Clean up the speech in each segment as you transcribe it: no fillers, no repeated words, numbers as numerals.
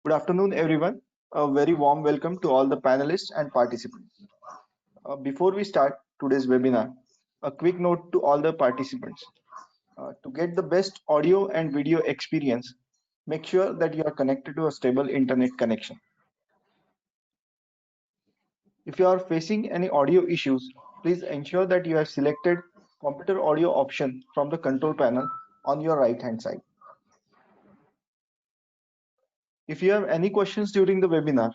Good afternoon, everyone. A very warm welcome to all the panelists and participants. Before we start today's webinar, a quick note to all the participants. To get the best audio and video experience, make sure that you are connected to a stable internet connection. If you are facing any audio issues, please ensure that you have selected computer audio option from the control panel on your right hand side. If you have any questions during the webinar,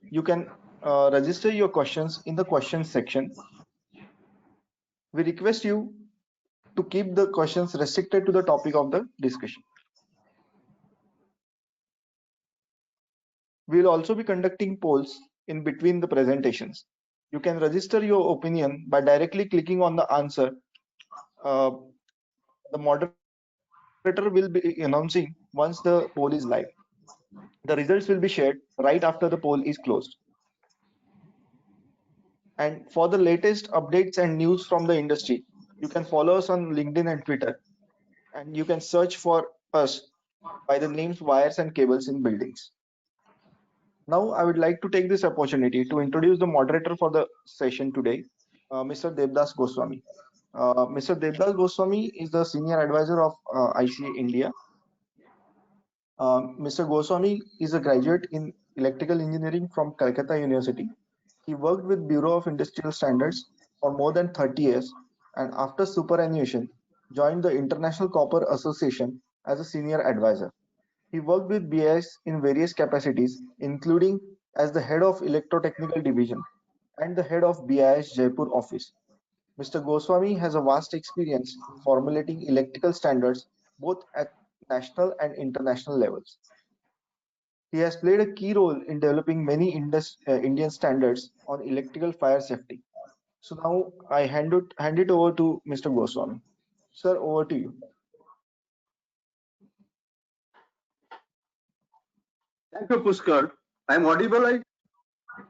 you can register your questions in the questions section. We request you to keep the questions restricted to the topic of the discussion. We will also be conducting polls in between the presentations. You can register your opinion by directly clicking on the answer. The moderator will be announcing once the poll is live. The results will be shared right after the poll is closed. And for the latest updates and news from the industry, you can follow us on LinkedIn and Twitter. And you can search for us by the names Wires and Cables in Buildings. Now, I would like to take this opportunity to introduce the moderator for the session today, Mr. Devdas Goswami. Mr. Devdas Goswami is the Senior Advisor of ICA India. Mr. Goswami is a graduate in Electrical Engineering from Calcutta University. He worked with Bureau of Industrial Standards for more than 30 years, and after superannuation, joined the International Copper Association as a Senior Advisor. He worked with BIS in various capacities, including as the head of Electrotechnical Division and the head of BIS Jaipur office. Mr. Goswami has a vast experience in formulating electrical standards both at national and international levels. He has played a key role in developing many Indian standards on electrical fire safety. So now I hand it over to Mr. Goswami. Sir, over to you. Thank you, Pushkar. I'm audible,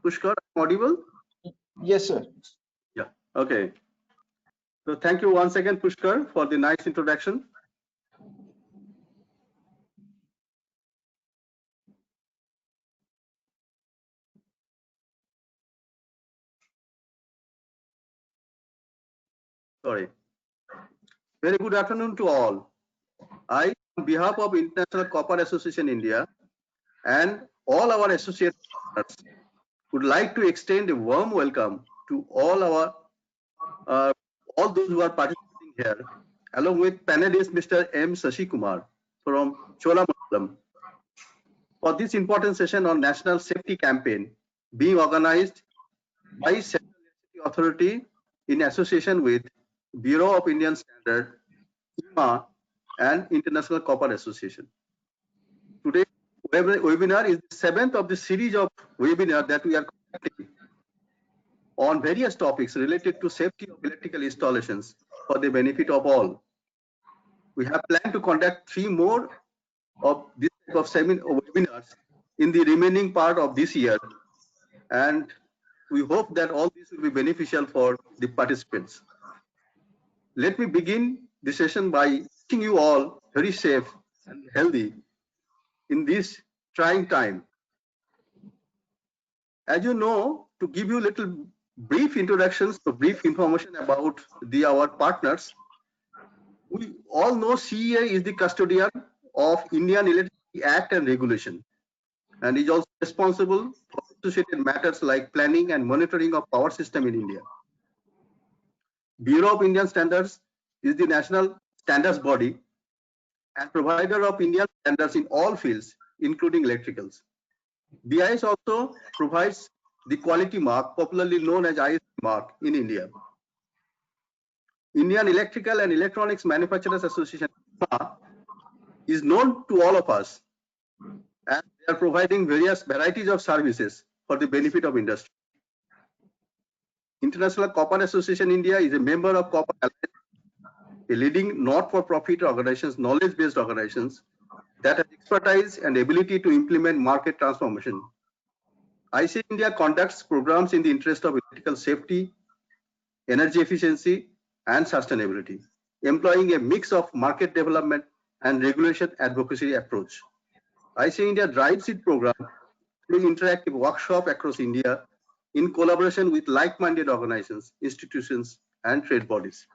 Pushkar, I'm audible? Yes, sir. Yeah, okay. So thank you once again, Pushkar, for the nice introduction. Sorry. Very good afternoon to all. I, on behalf of International Copper Association India and all our associate partners, would like to extend a warm welcome to all those who are participating here, along with panelist Mr. M. Sashi Kumar from Cholamandalam, for this important session on National Safety Campaign being organized by Central Electricity Authority in association with Bureau of Indian Standard, IMA, and International Copper Association. Today's webinar is the 7th of the series of webinars that we are conducting on various topics related to safety of electrical installations for the benefit of all. We have planned to conduct 3 more of this type of webinars in the remaining part of this year, and we hope that all this will be beneficial for the participants. Let me begin the session by wishing you all very safe and healthy in this trying time. As you know, to give you little brief introductions, brief information about our partners, we all know CEA is the custodian of Indian Electricity Act and regulation, and is also responsible for associated matters like planning and monitoring of power system in India. Bureau of Indian Standards is the national standards body and provider of Indian standards in all fields, including electricals. BIS also provides the quality mark, popularly known as ISO mark, in India. Indian Electrical and Electronics Manufacturers Association is known to all of us, and they are providing various varieties of services for the benefit of industry. International Copper Association India is a member of Copper Alliance, a leading not-for-profit organizations, knowledge-based organizations that have expertise and ability to implement market transformation. ICA India conducts programs in the interest of electrical safety, energy efficiency, and sustainability, employing a mix of market development and regulation advocacy approach. ICA India drives its program through interactive workshop across India in collaboration with like-minded organizations, institutions, and trade bodies.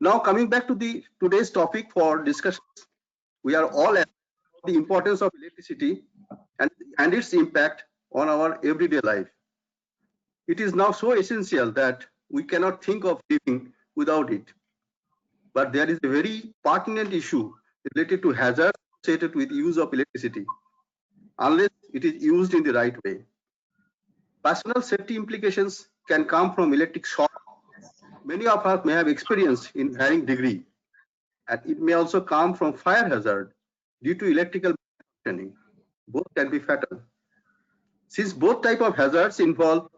Now, coming back to today's topic for discussion, we are all aware of the importance of electricity and its impact on our everyday life. It is now so essential that we cannot think of living without it. But there is a very pertinent issue related to hazards associated with use of electricity, unless it is used in the right way. Personal safety implications can come from electric shock. Many of us may have experience in varying degree, and it may also come from fire hazard due to electrical malfunctioning. Both can be fatal. Since both type of hazards involve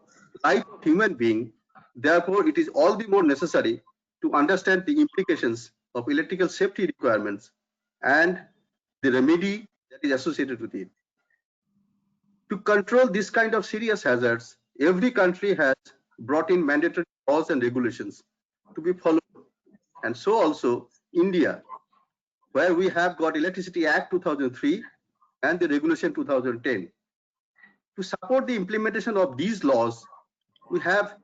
life of human being, therefore it is all the more necessary to understand the implications of electrical safety requirements and the remedy that is associated with it. To control this kind of serious hazards, every country has brought in mandatory laws and regulations to be followed. And so also India, where we have got Electricity Act 2003 and the Regulation 2010. To support the implementation of these laws, we have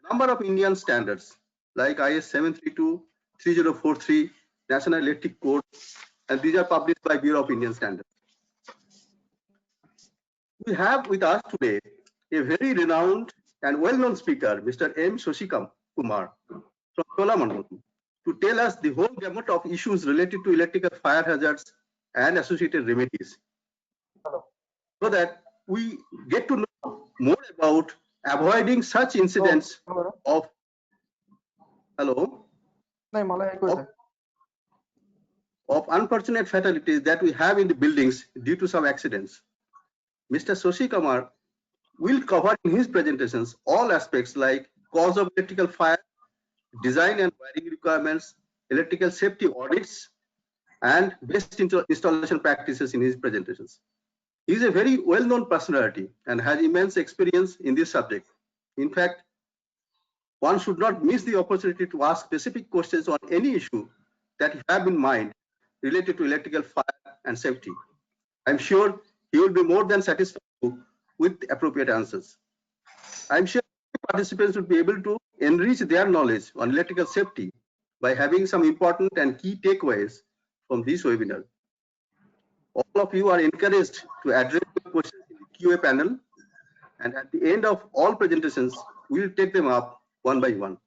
a number of Indian standards like IS 732, 3043, National Electric Code, and these are published by Bureau of Indian Standards. We have with us today a very renowned and well-known speaker, Mr. M. Shashi Kumar from Cholamandalam, to tell us the whole gamut of issues related to electrical fire hazards and associated remedies, so that we get to know more about avoiding such incidents of unfortunate fatalities that we have in the buildings due to some accidents. Mr. Shashi Kumar will cover in his presentations all aspects like cause of electrical fire, design and wiring requirements, electrical safety audits, and best installation practices in his presentations. He is a very well-known personality and has immense experience in this subject. In fact, one should not miss the opportunity to ask specific questions on any issue that you have in mind related to electrical fire and safety. I'm sure he will be more than satisfied with appropriate answers. I'm sure participants will be able to enrich their knowledge on electrical safety by having some important and key takeaways from this webinar. All of you are encouraged to address the questions in the QA panel, and at the end of all presentations, we will take them up one by one.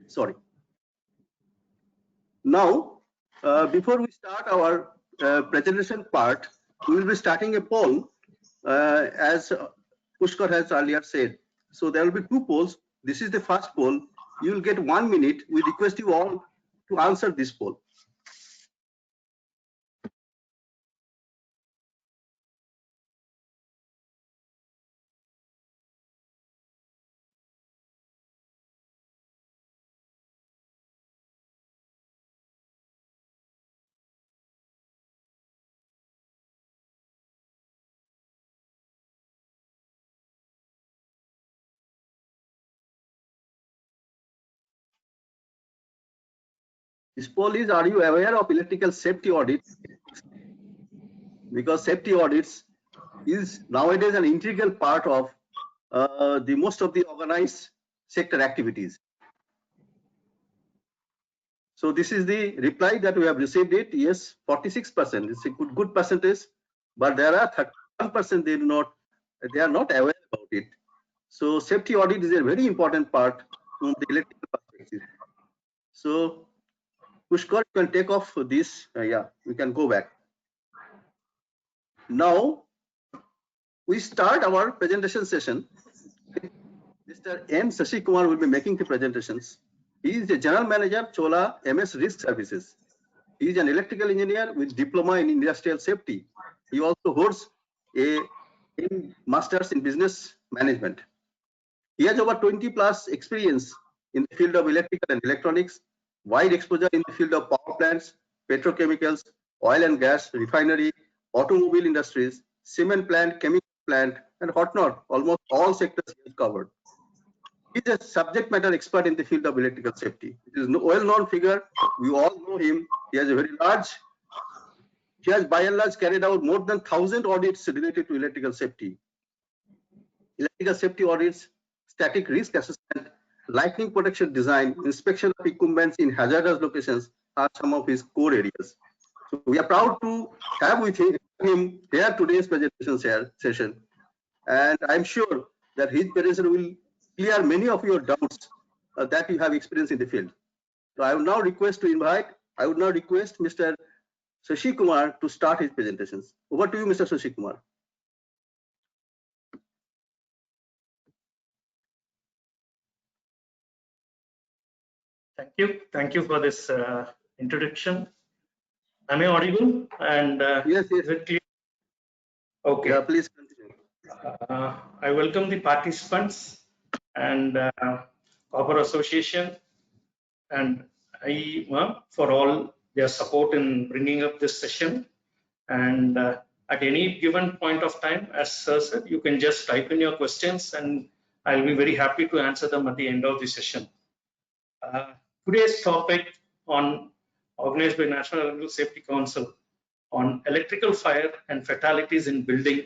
Sorry. Now, before we start our presentation part, we will be starting a poll, as Pushkar has earlier said. So there will be two polls. This is the first poll. You will get 1 minute. We request you all to answer this poll. This poll is, are you aware of electrical safety audits? Because safety audits is nowadays an integral part of the most of the organized sector activities. So this is the reply that we have received it. Yes, 46%. It's a good percentage, but there are 31% they are not aware about it. So safety audit is a very important part from the electrical perspective. So Pushkar, you can take off this. Yeah, we can go back. Now we start our presentation session. Mr. M. Shashi Kumar will be making the presentations. He is the General Manager, Chola MS Risk Services. He is an electrical engineer with diploma in industrial safety. He also holds a master's in business management. He has over 20 plus experience in the field of electrical and electronics, wide exposure in the field of power plants, petrochemicals, oil and gas, refinery, automobile industries, cement plant, chemical plant, and whatnot. Almost all sectors he has covered. He is a subject matter expert in the field of electrical safety. It is a well-known figure. We all know him. He has by and large carried out more than 1,000 audits related to electrical safety. Electrical safety audits, static risk assessment, lightning protection design, inspection of equipment in hazardous locations are some of his core areas. So we are proud to have with him here today's presentation session, and I'm sure that his presentation will clear many of your doubts that you have experienced in the field. So I would now request Mr. Shashi Kumar to start his presentations. Over to you, Mr. Shashi Kumar. Thank you for this introduction. Am I audible? And yes. Is it clear? Okay. Yeah, please continue. I welcome the participants and Copper Association and IEEMA for all their support in bringing up this session. And at any given point of time, as Sir said, you can just type in your questions and I'll be very happy to answer them at the end of the session. Today's topic organized by National Electrical Safety Council on electrical fire and fatalities in building.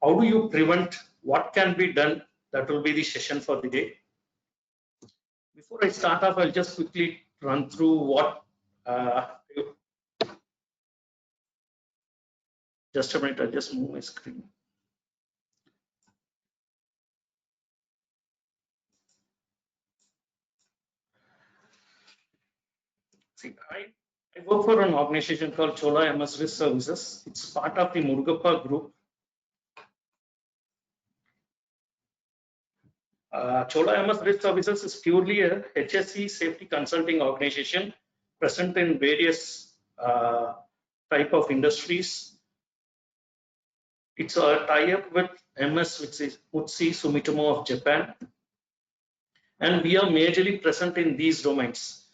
How do you prevent? What can be done? That will be the session for the day. Before I start off, I'll just quickly run through what. Just a minute, I'll just move my screen. See, I work for an organization called Chola MS Risk Services. It's part of the Murugappa Group. Chola MS Risk Services is purely a HSE safety consulting organization present in various type of industries. It's a tie-up with MS, which is Mitsui Sumitomo of Japan. And we are majorly present in these domains: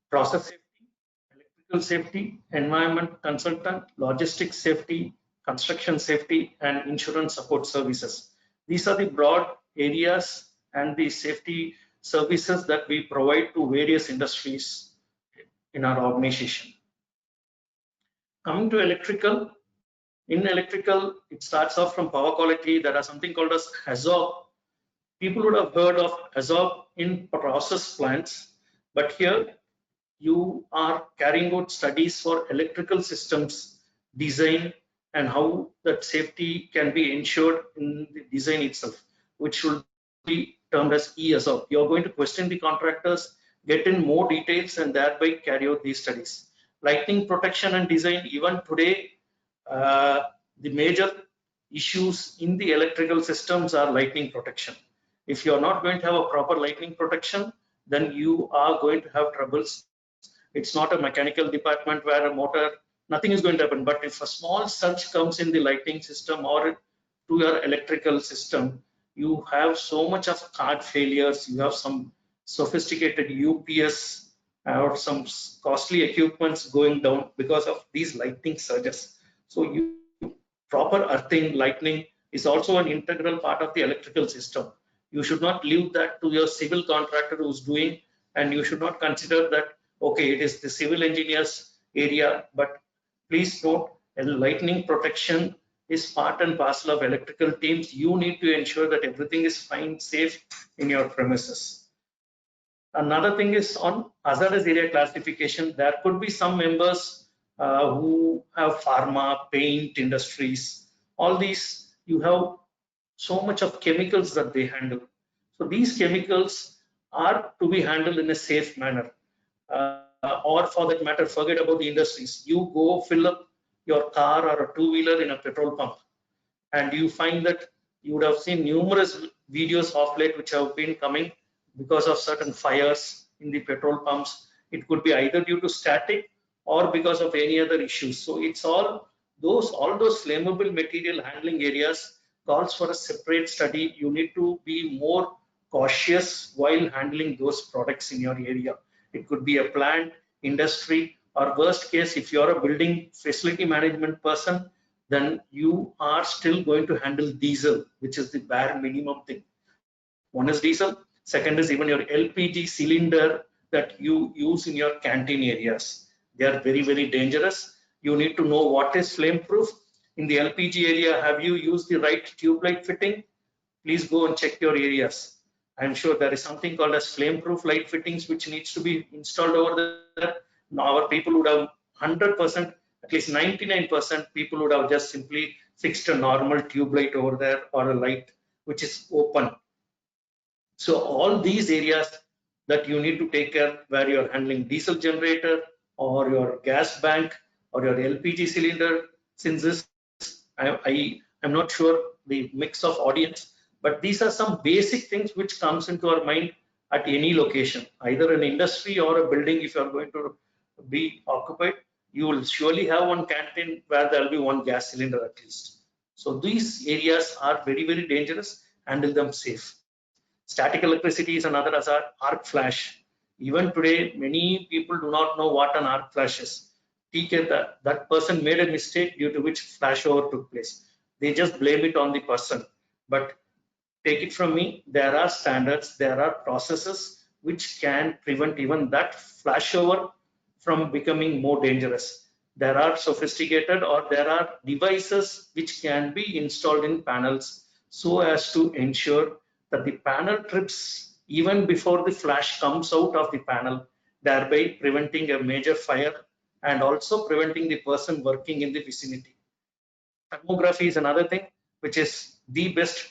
process safety, electrical safety, environment consultant, logistics safety, construction safety, and insurance support services. These are the broad areas and the safety services that we provide to various industries in our organization. Coming to electrical, in electrical, it starts off from power quality. There are something called as HAZOP. People would have heard of HAZOP in process plants, but here you are carrying out studies for electrical systems design and how that safety can be ensured in the design itself, which should be termed as EHAZOP. You're going to question the contractors, get in more details, and thereby carry out these studies. Lightning protection and design, even today, the major issues in the electrical systems are lightning protection. If you're not going to have a proper lightning protection, then you are going to have troubles. It's not a mechanical department where a motor, nothing is going to happen. But if a small surge comes in the lighting system or to your electrical system, you have so much of card failures, you have some sophisticated UPS or some costly equipments going down because of these lightning surges. So proper earthing, lightning is also an integral part of the electrical system. You should not leave that to your civil contractor who's doing, and you should not consider that, okay, it is the civil engineer's area. But please note, lightning protection is part and parcel of electrical teams. You need to ensure that everything is fine, safe in your premises. Another thing is on hazardous area classification. There could be some members who have pharma, paint industries. All these, you have so much of chemicals that they handle. So these chemicals are to be handled in a safe manner. Or for that matter, forget about the industries. You go fill up your car or a two-wheeler in a petrol pump, and you find that you would have seen numerous videos of late which have been coming because of certain fires in the petrol pumps. It could be either due to static or because of any other issues. So it's all those flammable material handling areas calls for a separate study. You need to be more cautious while handling those products in your area. It could be a plant, industry, or worst case, if you're a building facility management person, then you are still going to handle diesel, which is the bare minimum thing. One is diesel. Second is even your LPG cylinder that you use in your canteen areas. They are very, very dangerous. You need to know what is flame proof. In the LPG area, have you used the right tube light fitting? Please go and check your areas. I'm sure there is something called as flame proof light fittings which needs to be installed over there. Now our people would have 100%, at least 99% people would have just simply fixed a normal tube light over there or a light which is open. So all these areas that you need to take care where you're handling diesel generator or your gas bank or your LPG cylinder. Since this, I'm not sure the mix of audience, but these are some basic things which comes into our mind at any location, either an industry or a building. If you're going to be occupied, you will surely have one canteen where there will be one gas cylinder at least. So these areas are very, very dangerous. Handle them safe. Static electricity is another hazard. Arc flash. Even today, many people do not know what an arc flash is. That person made a mistake due to which flashover took place. They just blame it on the person. But take it from me, there are standards, there are processes which can prevent even that flashover from becoming more dangerous. There are sophisticated or there are devices which can be installed in panels so as to ensure that the panel trips even before the flash comes out of the panel, thereby preventing a major fire and also preventing the person working in the vicinity. Thermography is another thing which is the best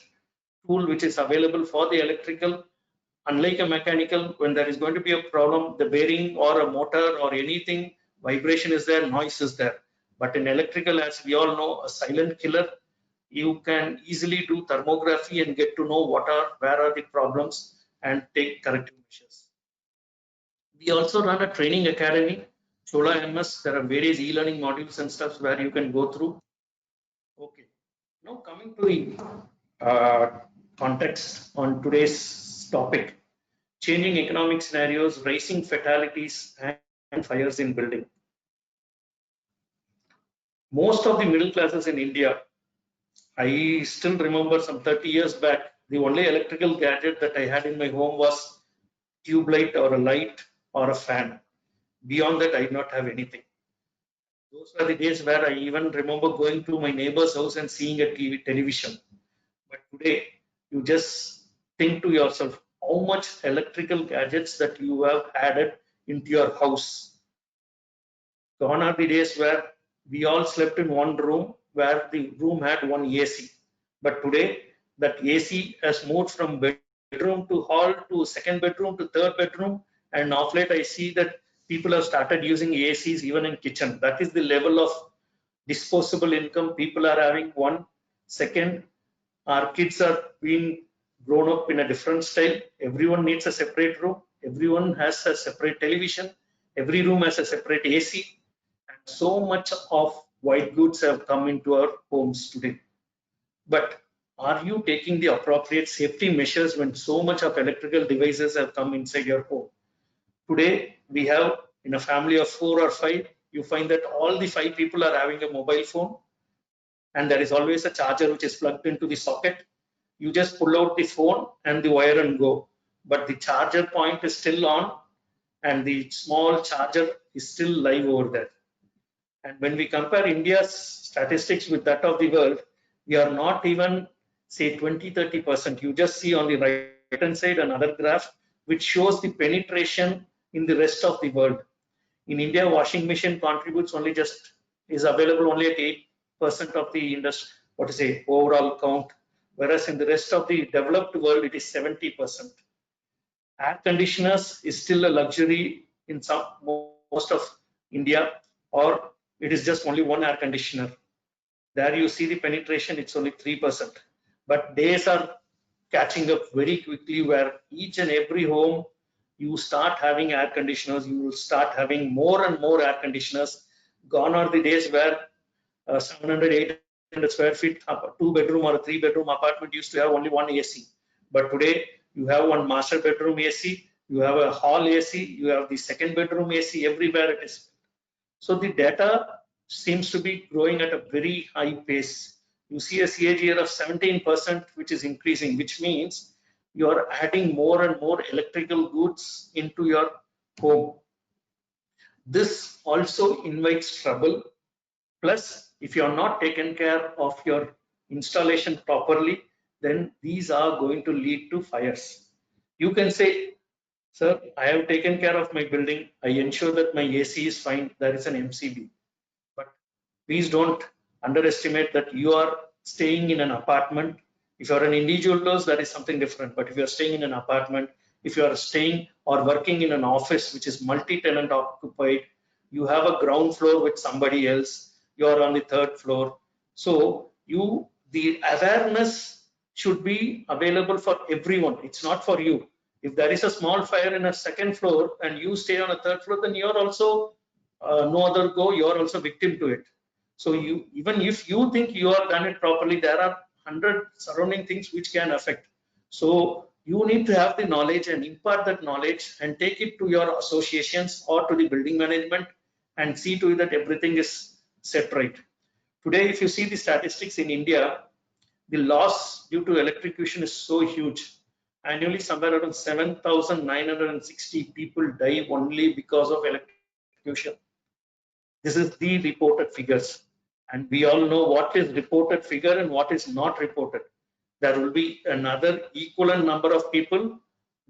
tool which is available for the electrical. Unlike a mechanical, when there is going to be a problem, the bearing or a motor or anything, vibration is there, noise is there. But in electrical, as we all know, a silent killer, you can easily do thermography and get to know where are the problems and take corrective measures. We also run a training academy, Chola MS. There are various e-learning modules and stuff where you can go through. Okay, now coming to the context on today's topic, changing economic scenarios, rising fatalities and fires in building. Most of the middle classes in India, I still remember some 30 years back, the only electrical gadget that I had in my home was tube light or a light or a fan. Beyond that, I did not have anything. Those were the days where I even remember going to my neighbor's house and seeing a television. But today, you just think to yourself, how much electrical gadgets that you have added into your house. Gone are the days where we all slept in one room where the room had one AC. But today, that AC has moved from bedroom to hall to second bedroom to third bedroom. And of late, I see that people have started using ACs even in kitchen. That is the level of disposable income people are having. One. Second, our kids are being grown up in a different style. Everyone needs a separate room. Everyone has a separate television. Every room has a separate AC. And so much of white goods have come into our homes today. But are you taking the appropriate safety measures when so much of electrical devices have come inside your home? Today, we have in a family of 4 or 5, you find that all the 5 people are having a mobile phone and there is always a charger which is plugged into the socket. You just pull out the phone and the wire and go. But the charger point is still on and the small charger is still live over there. And when we compare India's statistics with that of the world, we are not even say 20-30%. You just see on the right hand side another graph which shows the penetration in the rest of the world. In India, washing machine contributes only just is available only at 8% of the industry, what to say, overall count, whereas in the rest of the developed world it is 70%. Air conditioners is still a luxury in most of India, or it is just only one air conditioner. There you see the penetration, it's only 3%. But days are catching up very quickly where each and every home you start having air conditioners, you will start having more and more air conditioners. Gone are the days where 700, 800 square feet, a 2-bedroom or a 3-bedroom apartment used to have only one AC. But today you have one master bedroom AC, you have a hall AC, you have the second bedroom AC, everywhere it is. So the data seems to be growing at a very high pace. You see a CAGR of 17%, which is increasing, which means you are adding more and more electrical goods into your home. This also invites trouble. Plus, if you are not taken care of your installation properly, then these are going to lead to fires. You can say, sir, I have taken care of my building. I ensure that my AC is fine. There is an MCB. But please don't underestimate that you are staying in an apartment. If you are an individual house, that is something different. But if you are staying in an apartment, if you are staying or working in an office which is multi-tenant occupied, you have a ground floor with somebody else, you are on the third floor. So the awareness should be available for everyone. It's not for you. If there is a small fire in a second floor and you stay on a third floor, then you're also no other go, you're also victim to it. So even if you think you have done it properly, there are 100 surrounding things which can affect. So you need to have the knowledge and impart that knowledge and take it to your associations or to the building management and see to it that everything is set right. Today, if you see the statistics in India, the loss due to electrocution is so huge. Annually, somewhere around 7,960 people die only because of electrocution. This is the reported figures. And we all know what is reported figure and what is not reported. There will be another equivalent number of people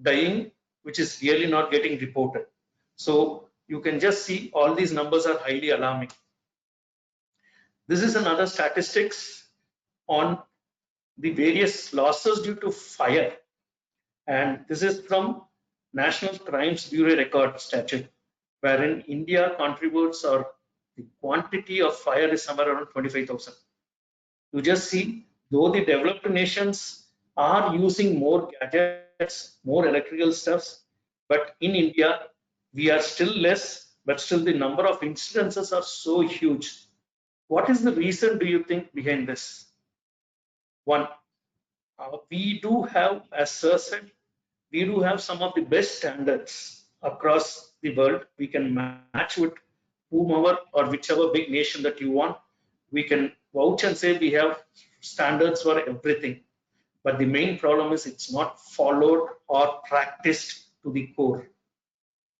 dying, which is really not getting reported. So you can just see all these numbers are highly alarming. This is another statistics on the various losses due to fire. And this is from National Crimes Bureau Record Statute, wherein India contributes, or the quantity of fire is somewhere around 25,000. You just see, though the developed nations are using more gadgets, more electrical stuffs, but in India, we are still less, but still the number of incidences are so huge. What is the reason, do you think, behind this? One, we do have, as Sir said, we do have some of the best standards across the world. We can match with whomever or whichever big nation that you want. We can vouch and say we have standards for everything. But the main problem is it's not followed or practiced to the core.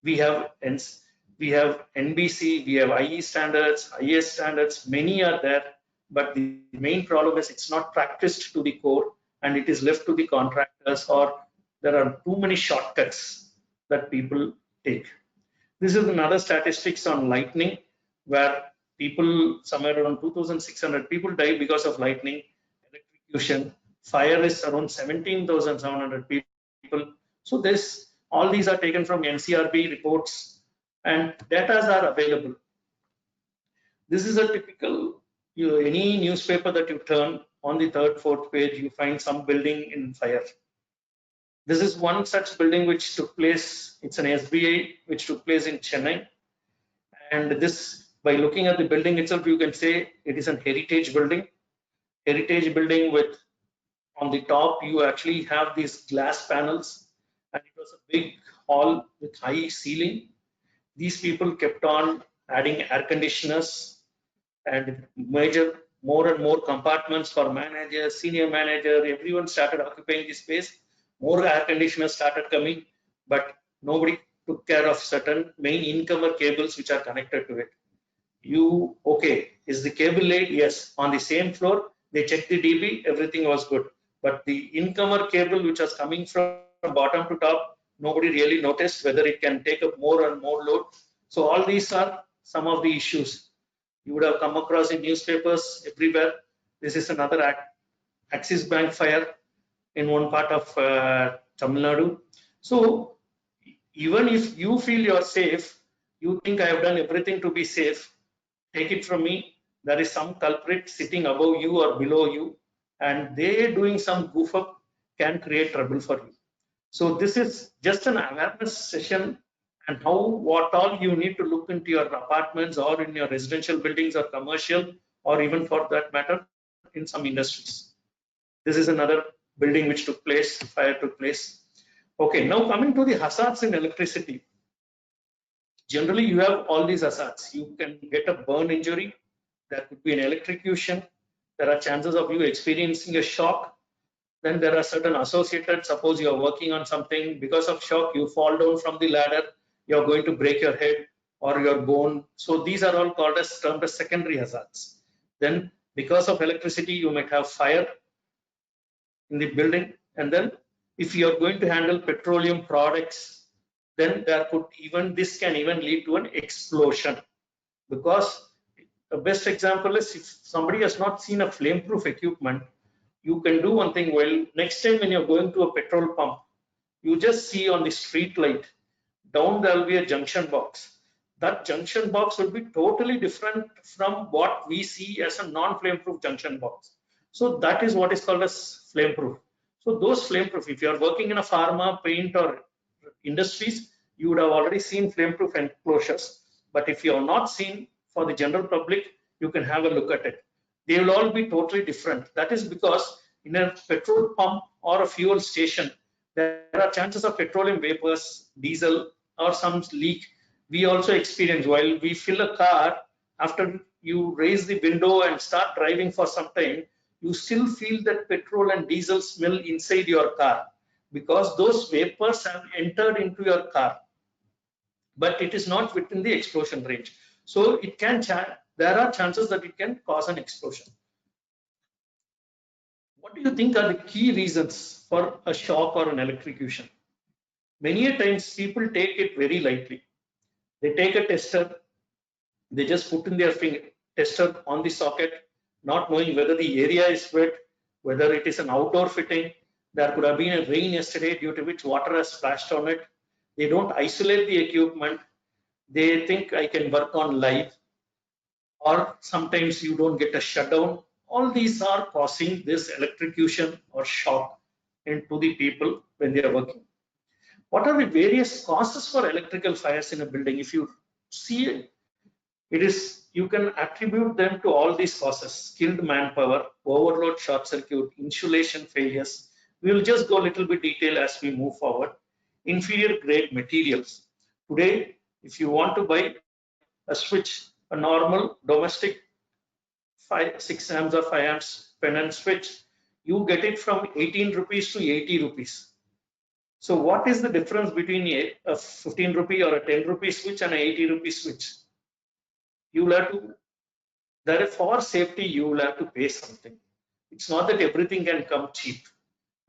We have NBC, we have IE standards, IS standards, many are there. But the main problem is it's not practiced to the core and it is left to the contractors, or there are too many shortcuts that people take. This is another statistics on lightning, where people, somewhere around 2,600 people died because of lightning, electrocution. Fire is around 17,700 people. So all these are taken from NCRB reports and data are available. This is a typical, any newspaper that you turn on the third, fourth page, you find some building in fire. This is one such building which took place, it's an SBI which took place in Chennai. And this, by looking at the building itself, you can say it is a heritage building. Heritage building with, on the top, you actually have these glass panels, and it was a big hall with high ceiling. These people kept on adding air conditioners and more and more compartments for manager, senior manager, everyone started occupying this space. More air conditioners started coming, but nobody took care of certain main incomer cables which are connected to it. Okay, is the cable laid? Yes. On the same floor, they checked the DB, everything was good. But the incomer cable which was coming from bottom to top, nobody really noticed whether it can take up more and more load. So all these are some of the issues you would have come across in newspapers everywhere. This is another Axis Bank fire in one part of Tamil Nadu. So even if you feel you're safe, you think I have done everything to be safe, take it from me, there is some culprit sitting above you or below you, and they doing some goof up can create trouble for you. So this is just an awareness session, and what all you need to look into your apartments or in your residential buildings or commercial, or even for that matter in some industries. This is another building which took place, fire took place. Okay, now coming to the hazards in electricity. Generally, you have all these hazards. You can get a burn injury. There could be an electrocution. There are chances of you experiencing a shock. Then there are certain associated, suppose you are working on something, because of shock, you fall down from the ladder, you're going to break your head or your bone. So these are all called as termed as secondary hazards. Then because of electricity, you might have fire in the building. And then if you are going to handle petroleum products, then this can even lead to an explosion. Because the best example is, if somebody has not seen a flame-proof equipment, you can do one thing. Well, next time when you're going to a petrol pump, you just see on the street light, down there will be a junction box. That junction box will be totally different from what we see as a non-flame-proof junction box. So that is what is called as flame-proof. So those flame-proof, if you are working in a pharma, paint or industries, you would have already seen flame-proof enclosures. But if you have not seen, for the general public, you can have a look at it. They will all be totally different. That is because in a petrol pump or a fuel station, there are chances of petroleum vapors, diesel, or some leak. We also experience while we fill a car, after you raise the window and start driving for some time, you still feel that petrol and diesel smell inside your car, because those vapors have entered into your car, but it is not within the explosion range. So it can, there are chances that it can cause an explosion. What do you think are the key reasons for a shock or an electrocution? Many a times people take it very lightly. They take a tester, they just put in their tester on the socket, not knowing whether the area is wet, whether it is an outdoor fitting. There could have been a rain yesterday due to which water has splashed on it. They don't isolate the equipment. They think I can work on live, or sometimes you don't get a shutdown. All these are causing this electrocution or shock into the people when they are working. What are the various causes for electrical fires in a building? If you see it is, you can attribute them to all these causes: skilled manpower, overload, short circuit, insulation failures. We will just go a little bit detail as we move forward. Inferior grade materials. Today, if you want to buy a switch, a normal domestic 6 amps or 5 amps Pennant switch, you get it from 18 rupees to 80 rupees. So what is the difference between a 15 rupee or a 10 rupee switch and an 80 rupee switch? You will have to, that for safety, you will have to pay something. It's not that everything can come cheap.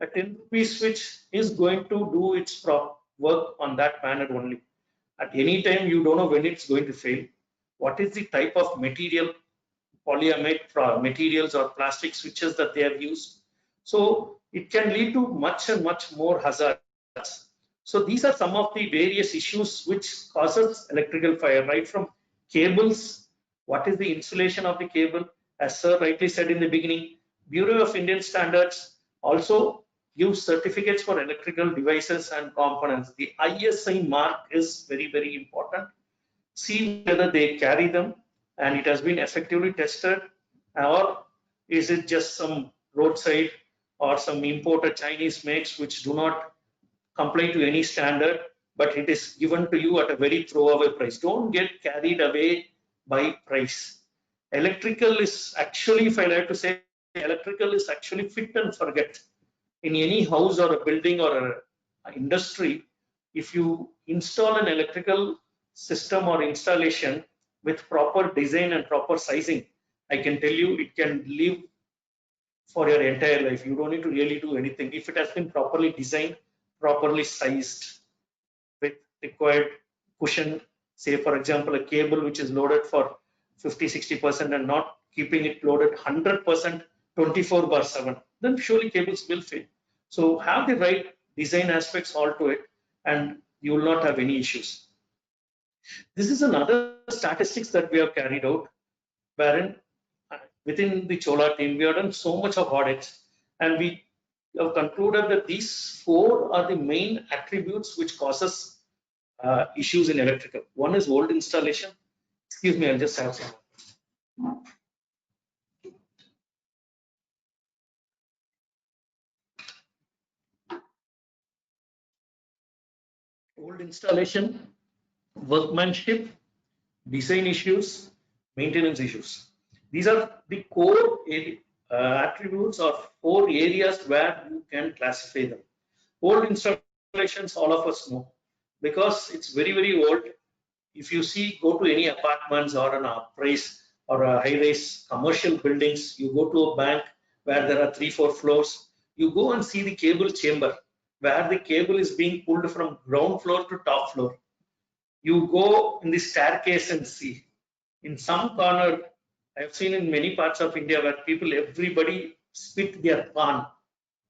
A 10 rupee switch is going to do its work on that manner only. At any time, you don't know when it's going to fail. What is the type of material, polyamide materials or plastic switches that they have used? So it can lead to much and much more hazards. So these are some of the various issues which causes electrical fire, right from cables. What is the insulation of the cable? As sir rightly said in the beginning, Bureau of Indian Standards also gives certificates for electrical devices and components. The ISI mark is very, very important. See whether they carry them and it has been effectively tested, or is it just some roadside or some imported Chinese makes which do not comply to any standard, but it is given to you at a very throwaway price. Don't get carried away by price. Electrical is actually, if I like to say, electrical is actually fit and forget. In any house or a building or an industry, if you install an electrical system or installation with proper design and proper sizing, I can tell you it can live for your entire life. You don't need to really do anything. If it has been properly designed, properly sized with required cushion, say for example, a cable which is loaded for 50-60% and not keeping it loaded 100% 24/7, then surely cables will fail. So have the right design aspects all to it and you will not have any issues. This is another statistics that we have carried out, wherein within the Chola team we have done so much of audits, and we have concluded that these 4 are the main attributes which causes issues in electrical. One is old installation. Excuse me, I'll just have some. Old installation, workmanship, design issues, maintenance issues. These are the core attributes or 4 areas where you can classify them. Old installations, all of us know, because it's very, very old. If you see, go to any apartments or an uprise or a high-rise commercial buildings, you go to a bank where there are 3-4 floors, you go and see the cable chamber where the cable is being pulled from ground floor to top floor. You go in the staircase and see. In some corner, I have seen in many parts of India where people, everybody spit their pan.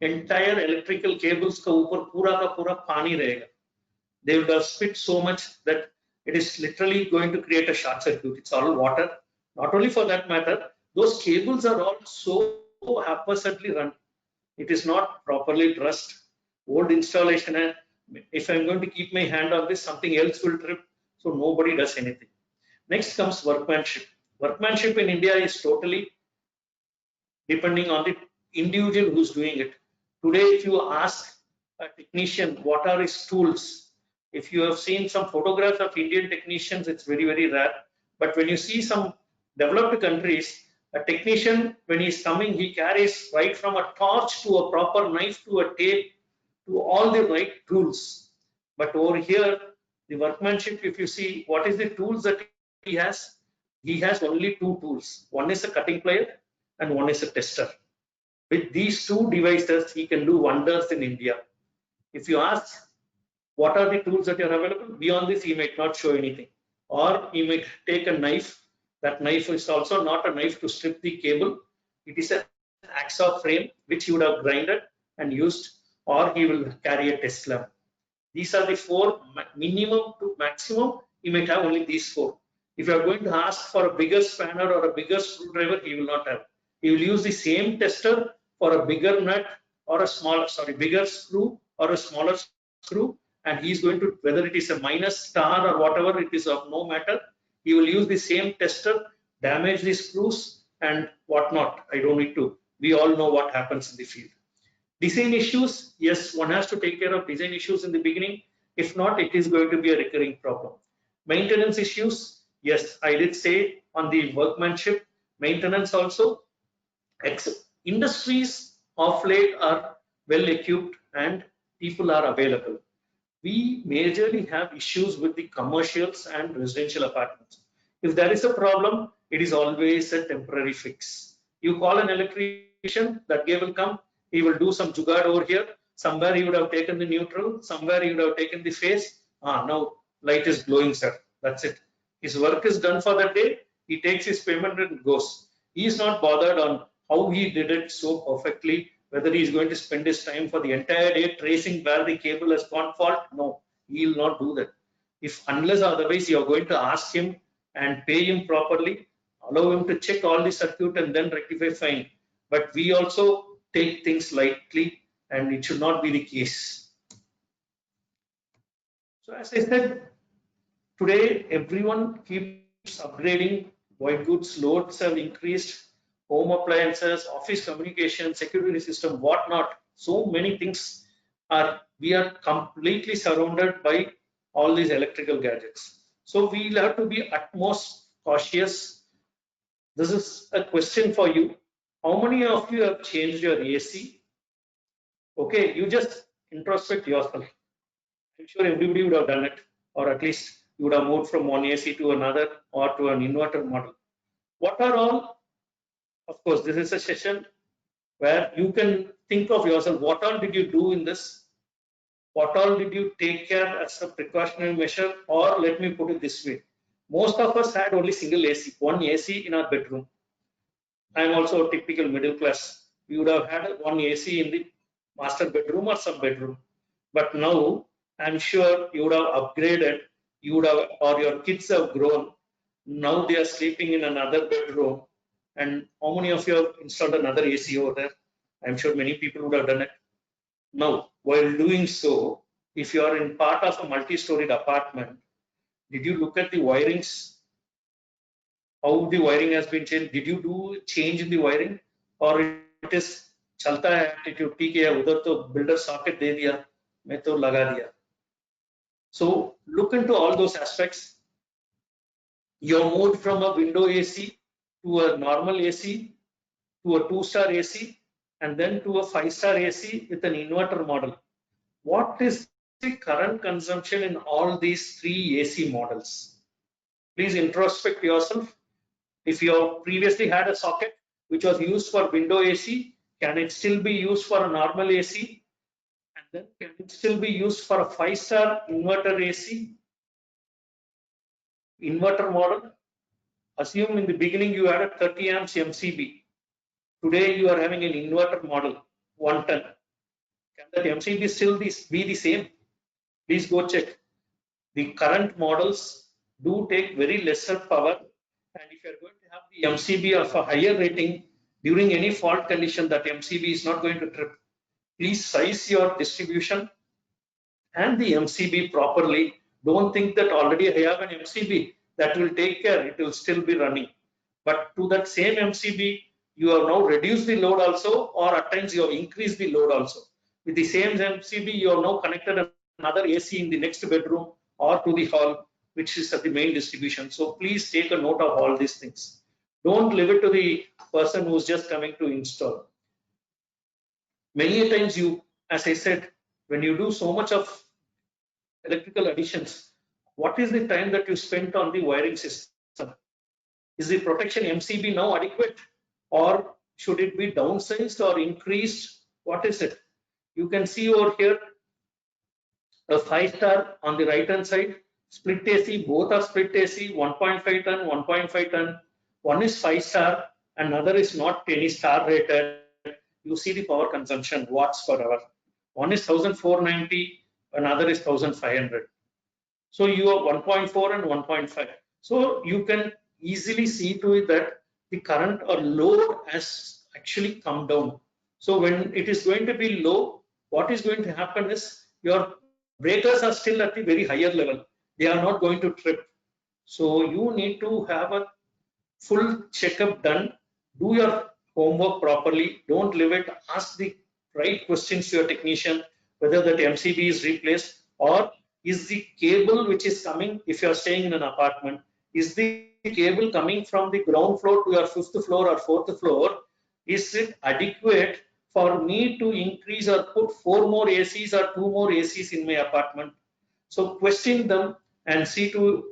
Entire electrical cables ka upar pura ka pura pani rahega. They would have spit so much that it is literally going to create a short circuit. It's all water. Not only for that matter, those cables are all so haphazardly run. It is not properly trussed. Old installation, and if I'm going to keep my hand on this, something else will trip. So nobody does anything. Next comes workmanship. Workmanship in India is totally depending on the individual who's doing it. Today, if you ask a technician what are his tools, if you have seen some photographs of Indian technicians, it's very, very rare. But when you see some developed countries, a technician, when he's coming, he carries right from a torch to a proper knife to a tape to all the right tools. But over here, the workmanship, if you see what is the tools that he has only 2 tools. One is a cutting plier and one is a tester. With these 2 devices, he can do wonders in India. If you ask what are the tools that are available, beyond this he might not show anything. Or he might take a knife. That knife is also not a knife to strip the cable. It is an hacksaw frame which he would have grinded and used, or he will carry a test lamp. These are the 4 minimum to maximum. He might have only these 4. If you are going to ask for a bigger spanner or a bigger screwdriver, he will not have. He will use the same tester for a bigger nut or a bigger screw or a smaller screw, and he is going to, whether it is a minus, star, or whatever, it is of no matter. He will use the same tester, damage the screws and whatnot. I don't need to. We all know what happens in the field. Design issues, yes, one has to take care of design issues in the beginning. If not, it is going to be a recurring problem. Maintenance issues, yes, I did say on the workmanship, maintenance also. Industries of late are well equipped and people are available. We majorly have issues with the commercials and residential apartments. If there is a problem, it is always a temporary fix. You call an electrician, that guy will come, he will do some jugaad over here. Somewhere he would have taken the neutral, somewhere he would have taken the phase. Now light is glowing, sir. That's it. His work is done for that day. He takes his payment and goes. He is not bothered on how he did it so perfectly, whether he is going to spend his time for the entire day tracing where the cable has gone fault. No, he will not do that. If unless otherwise you are going to ask him and pay him properly, allow him to check all the circuit and then rectify, fine. But we also take things lightly and it should not be the case. So as I said, today everyone keeps upgrading. White goods loads have increased, home appliances, office communication, security system, whatnot. So many things we are completely surrounded by all these electrical gadgets. So we will have to be utmost cautious. This is a question for you. How many of you have changed your AC? Okay, you just introspect yourself. I'm sure everybody would have done it, or at least you would have moved from one AC to another or to an inverter model. What are all? Of course, this is a session where you can think of yourself. What all did you do in this? What all did you take care as a precautionary measure? Or let me put it this way. Most of us had only single AC, one AC in our bedroom. I'm also a typical middle class. We would have had one AC in the master bedroom or some bedroom. But now I'm sure you would have upgraded, you would have, or your kids have grown. Now they are sleeping in another bedroom. And how many of you have installed another AC over there? I'm sure many people would have done it. Now, while doing so, if you are in part of a multi-storied apartment, did you look at the wirings? How the wiring has been changed? Did you do change in the wiring, or it is chalta hai attitude? ठीक है, उधर तो builder socket दे दिया, मैं तो लगा दिया. So look into all those aspects. You moved from a window AC to a normal AC to a 2-star AC and then to a 5-star AC with an inverter model. What is the current consumption in all these 3 AC models? Please introspect yourself. If you have previously had a socket which was used for window AC, can it still be used for a normal AC? And then can it still be used for a 5-star inverter AC? Inverter model. Assume in the beginning you had a 30 amps MCB. Today you are having an inverter model, 110. Can that MCB still be the same? Please go check. The current models do take very lesser power, and if you are going to have the MCB of a higher rating during any fault condition, that MCB is not going to trip. Please size your distribution and the MCB properly. Don't think that already I have an MCB that will take care, it will still be running. But to that same MCB, you have now reduced the load also, or at times you have increased the load also. With the same MCB, you have now connected another AC in the next bedroom or to the hall, which is at the main distribution. So please take a note of all these things. Don't leave it to the person who's just coming to install. Many times you, as I said, when you do so much of electrical additions, what is the time that you spent on the wiring system? Is the protection MCB now adequate, or should it be downsized or increased? What is it? You can see over here a 5-star on the right hand side, split AC, both are split AC, 1.5 ton, 1.5 ton. One is 5-star, another is not any star rated. You see the power consumption, watts per hour. One is 1490, another is 1500. So you have 1.4 and 1.5. So you can easily see to it that the current or load has actually come down. So when it is going to be low, what is going to happen is your breakers are still at the very higher level. They are not going to trip. So you need to have a full checkup done. Do your homework properly. Don't leave it. Ask the right questions to your technician, whether that MCB is replaced, or is the cable which is coming, if you are staying in an apartment, is the cable coming from the ground floor to your 5th floor or 4th floor? Is it adequate for me to increase or put 4 more ACs or 2 more ACs in my apartment? So question them and see to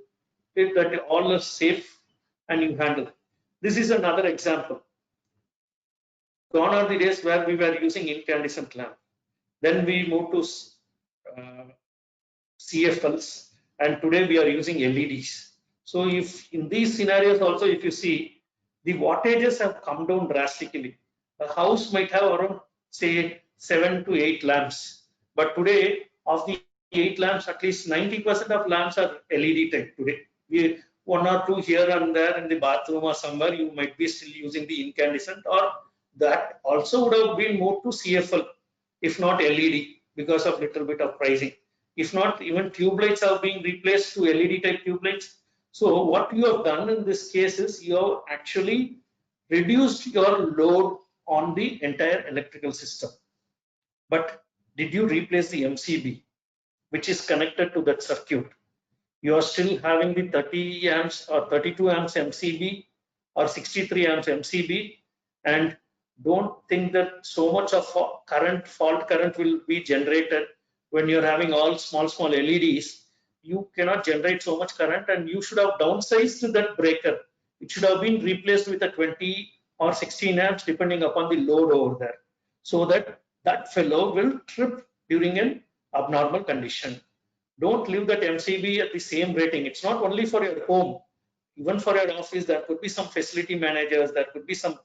it that all are safe and you handle. This is another example. Gone are the days where we were using incandescent lamp. Then we moved to CFLs, and today we are using LEDs. So if in these scenarios also, if you see, the wattages have come down drastically. A house might have around, say, 7 to 8 lamps, but today of the 8 lamps, at least 90% of lamps are LED type today. 1 or 2 here and there in the bathroom or somewhere, you might be still using the incandescent, or that also would have been moved to CFL, if not LED, because of little bit of pricing. If not, even tube lights are being replaced to LED type tube lights. So what you have done in this case is you have actually reduced your load on the entire electrical system. But did you replace the MCB, which is connected to that circuit? You are still having the 30 amps or 32 amps MCB or 63 amps MCB, and don't think that so much of fault current will be generated when you're having all small LEDs. You cannot generate so much current, and you should have downsized that breaker. It should have been replaced with a 20 or 16 amps depending upon the load over there, so that that fellow will trip during an abnormal condition. Don't leave that MCB at the same rating. It's not only for your home, even for your office. There could be some facility managers, there could be some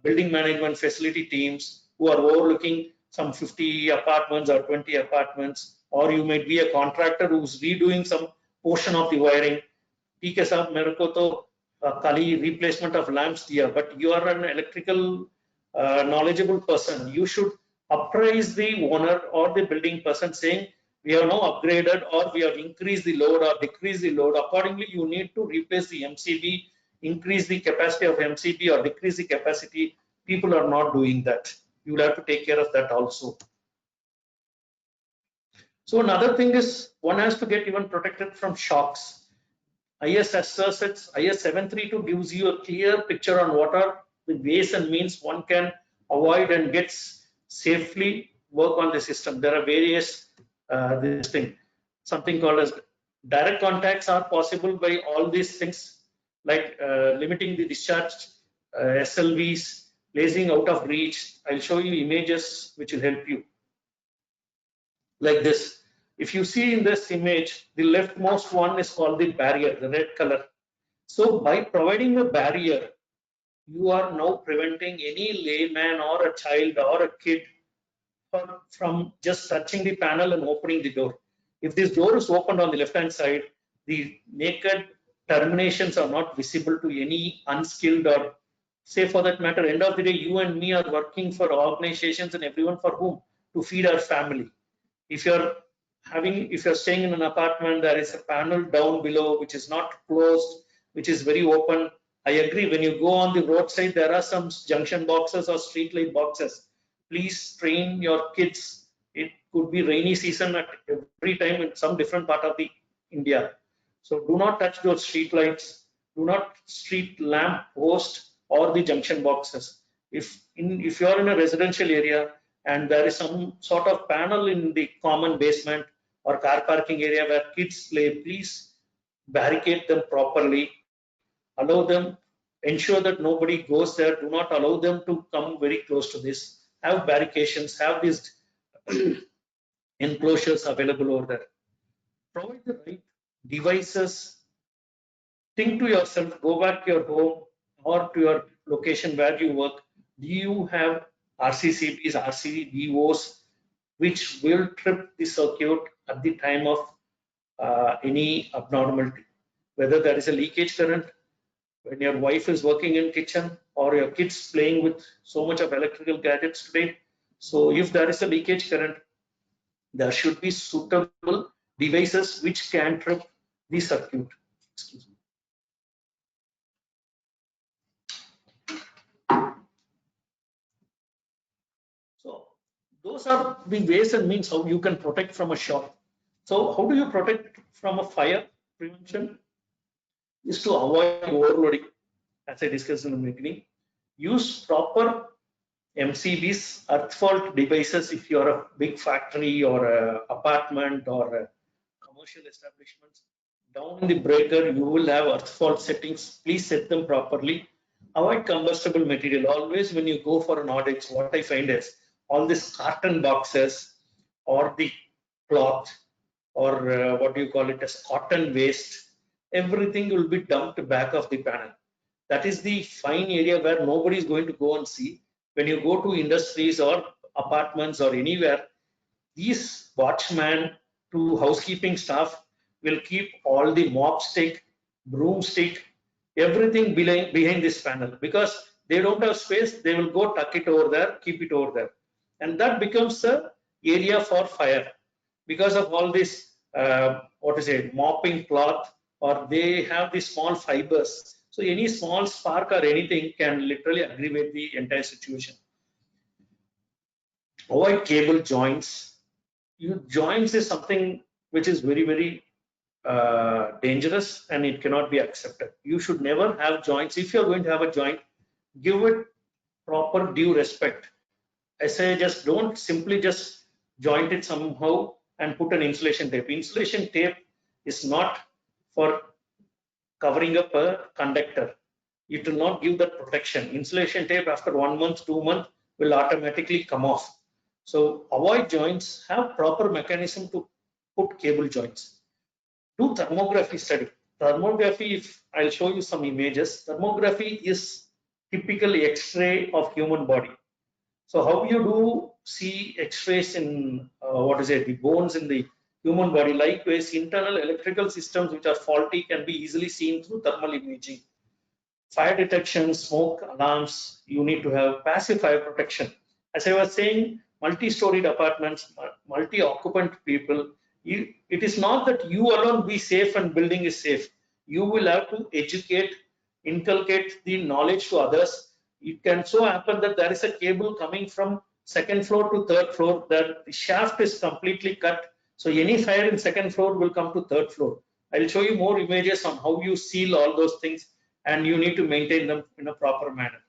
building management facility teams who are overlooking some 50 apartments or 20 apartments, or you might be a contractor who's redoing some portion of the wiring. ठीक है साहब, मेरे को तो खाली replacement of lamps दिया, but you are an electrical knowledgeable person. You should apprise the owner or the building person saying, we have now upgraded, or we have increased the load or decreased the load. Accordingly, you need to replace the MCB, increase the capacity of MCB or decrease the capacity. People are not doing that. You will have to take care of that also. So another thing is, one has to get even protected from shocks. IS 732 gives you a clear picture on what are the ways and means one can avoid and gets safely work on the system. There are various this thing, something called as direct contacts are possible by all these things, like limiting the discharge, SLVs, placing out of reach. I'll show you images which will help you. Like this. If you see in this image, the leftmost one is called the barrier, the red color. So by providing a barrier, you are now preventing any layman or a child or a kid from just touching the panel and opening the door. If this door is opened on the left hand side, the naked terminations are not visible to any unskilled, or say for that matter, end of the day, you and me are working for organizations and everyone for whom? To feed our family. If you're staying in an apartment, there is a panel down below which is not closed, which is very open. I agree, when you go on the roadside, there are some junction boxes or street light boxes. Please train your kids. It could be rainy season at every time in some different part of the India. So do not touch those street lights, do not street lamp post or the junction boxes. If you are in a residential area and there is some sort of panel in the common basement or car parking area where kids play, please barricade them properly, allow them, ensure that nobody goes there, do not allow them to come very close to this. Have barricades, have these enclosures available over there. Provide the right devices. Think to yourself, go back to your home or to your location where you work. Do you have RCCBs, RCDOs, which will trip the circuit at the time of any abnormality? Whether there is a leakage current, when your wife is working in kitchen, or your kids playing with so much of electrical gadgets today. So if there is a leakage current, there should be suitable devices which can trip the circuit. Excuse me. So those are the ways and means how you can protect from a shock. So how do you protect from a fire? Prevention is to avoid overloading, as I discussed in the beginning. Use proper MCBs, earth fault devices. If you are a big factory or a apartment or a commercial establishments, down in the breaker you will have earth fault settings. Please set them properly. Avoid combustible material. Always when you go for an audit, what I find is all these carton boxes or the cloth or what do you call it as cotton waste, everything will be dumped back of the panel. That is the fine area where nobody is going to go and see. When you go to industries or apartments or anywhere, these watchmen to housekeeping staff will keep all the mop stick, broomstick, everything behind this panel, because they don't have space. They will go tuck it over there, keep it over there, and that becomes a area for fire because of all this mopping cloth, or they have the small fibers. So any small spark or anything can literally aggravate the entire situation. Avoid cable joints. Joints is something which is very, very dangerous, and it cannot be accepted. You should never have joints. If you're going to have a joint, give it proper due respect. I say just don't simply just joint it somehow and put an insulation tape. Insulation tape is not for covering up a conductor. It will not give that protection. Insulation tape after 1 month, 2 months will automatically come off. So avoid joints, have proper mechanism to put cable joints. Do thermography study. Thermography, if I'll show you some images, thermography is typically X-ray of human body. So how you do see X-rays in the bones in the human body? Likewise, internal electrical systems which are faulty can be easily seen through thermal imaging. Fire detection, smoke alarms, you need to have passive fire protection. As I was saying, multi-storied apartments, multi-occupant people, it is not that you alone be safe and building is safe. You will have to educate, inculcate the knowledge to others. It can so happen that there is a cable coming from second floor to third floor, that the shaft is completely cut. So any fire in second floor will come to third floor. I will show you more images on how you seal all those things, and you need to maintain them in a proper manner.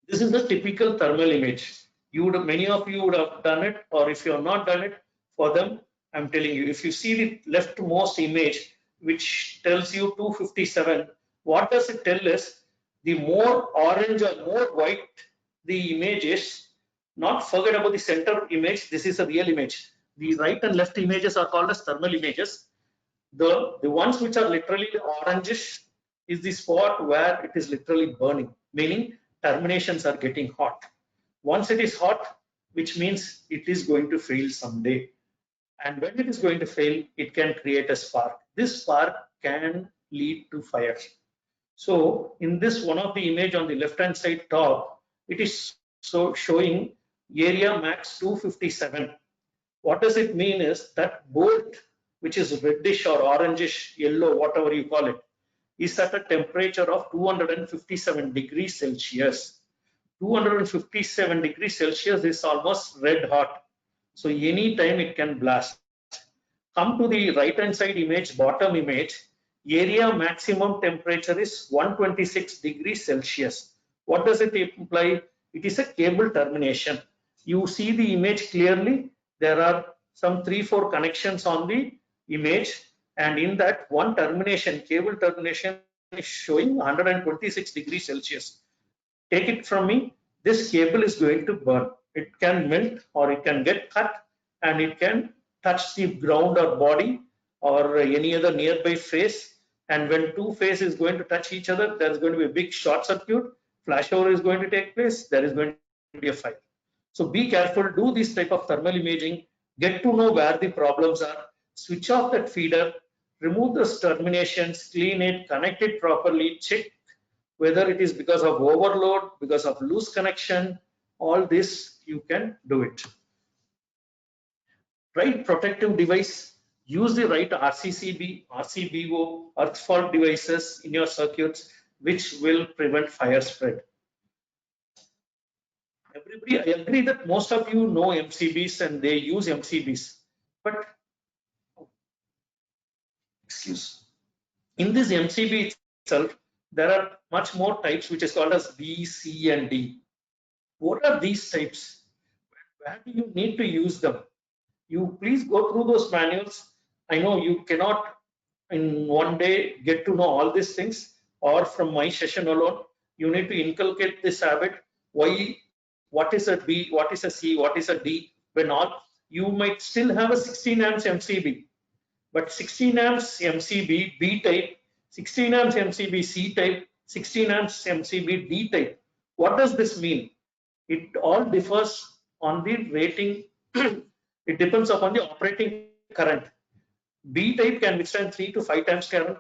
This is the typical thermal image. Many of you would have done it, or if you have not done it, for them, I'm telling you, if you see the leftmost image, which tells you 257, what does it tell us? The more orange or more white the image is, not forget about the center image, this is a real image. The right and left images are called as thermal images. The ones which are literally orangish is the spot where it is literally burning, meaning terminations are getting hot. Once it is hot, which means it is going to fail someday. And when it is going to fail, it can create a spark. This spark can lead to fire. So in this one of the image on the left hand side top, it is showing area max 257. What does it mean is that bolt, which is reddish or orangish, yellow, whatever you call it, is at a temperature of 257 degrees Celsius. 257 degrees Celsius is almost red hot. So any time it can blast. Come to the right hand side image, bottom image, area maximum temperature is 126 degrees Celsius. What does it imply? It is a cable termination. You see the image clearly. There are some 3-4 connections on the image, and in that one termination, cable termination is showing 126 degrees Celsius. Take it from me, this cable is going to burn. It can melt or it can get cut, and it can touch the ground or body or any other nearby face. And when two faces is going to touch each other, there is going to be a big short circuit, flashover is going to take place, there is going to be a fire. So be careful, do this type of thermal imaging, get to know where the problems are, switch off that feeder, remove those terminations, clean it, connect it properly, check whether it is because of overload, because of loose connection, all this you can do it. Right protective device, use the right RCCB, RCBO, earth fault devices in your circuits, which will prevent fire spread. Everybody, I agree that most of you know MCBs and they use MCBs, but in this MCB itself, there are much more types, which is called as B, C, and D. What are these types? Where do you need to use them? You please go through those manuals. I know you cannot in one day get to know all these things, or from my session alone. You need to inculcate this habit. Why? What is a B? What is a C? What is a D? When all you might still have a 16 amps MCB, but 16 amps MCB B type, 16 amps MCB C type, 16 amps MCB D type. What does this mean? It all differs on the rating. It depends upon the operating current. B type can withstand 3 to 5 times current,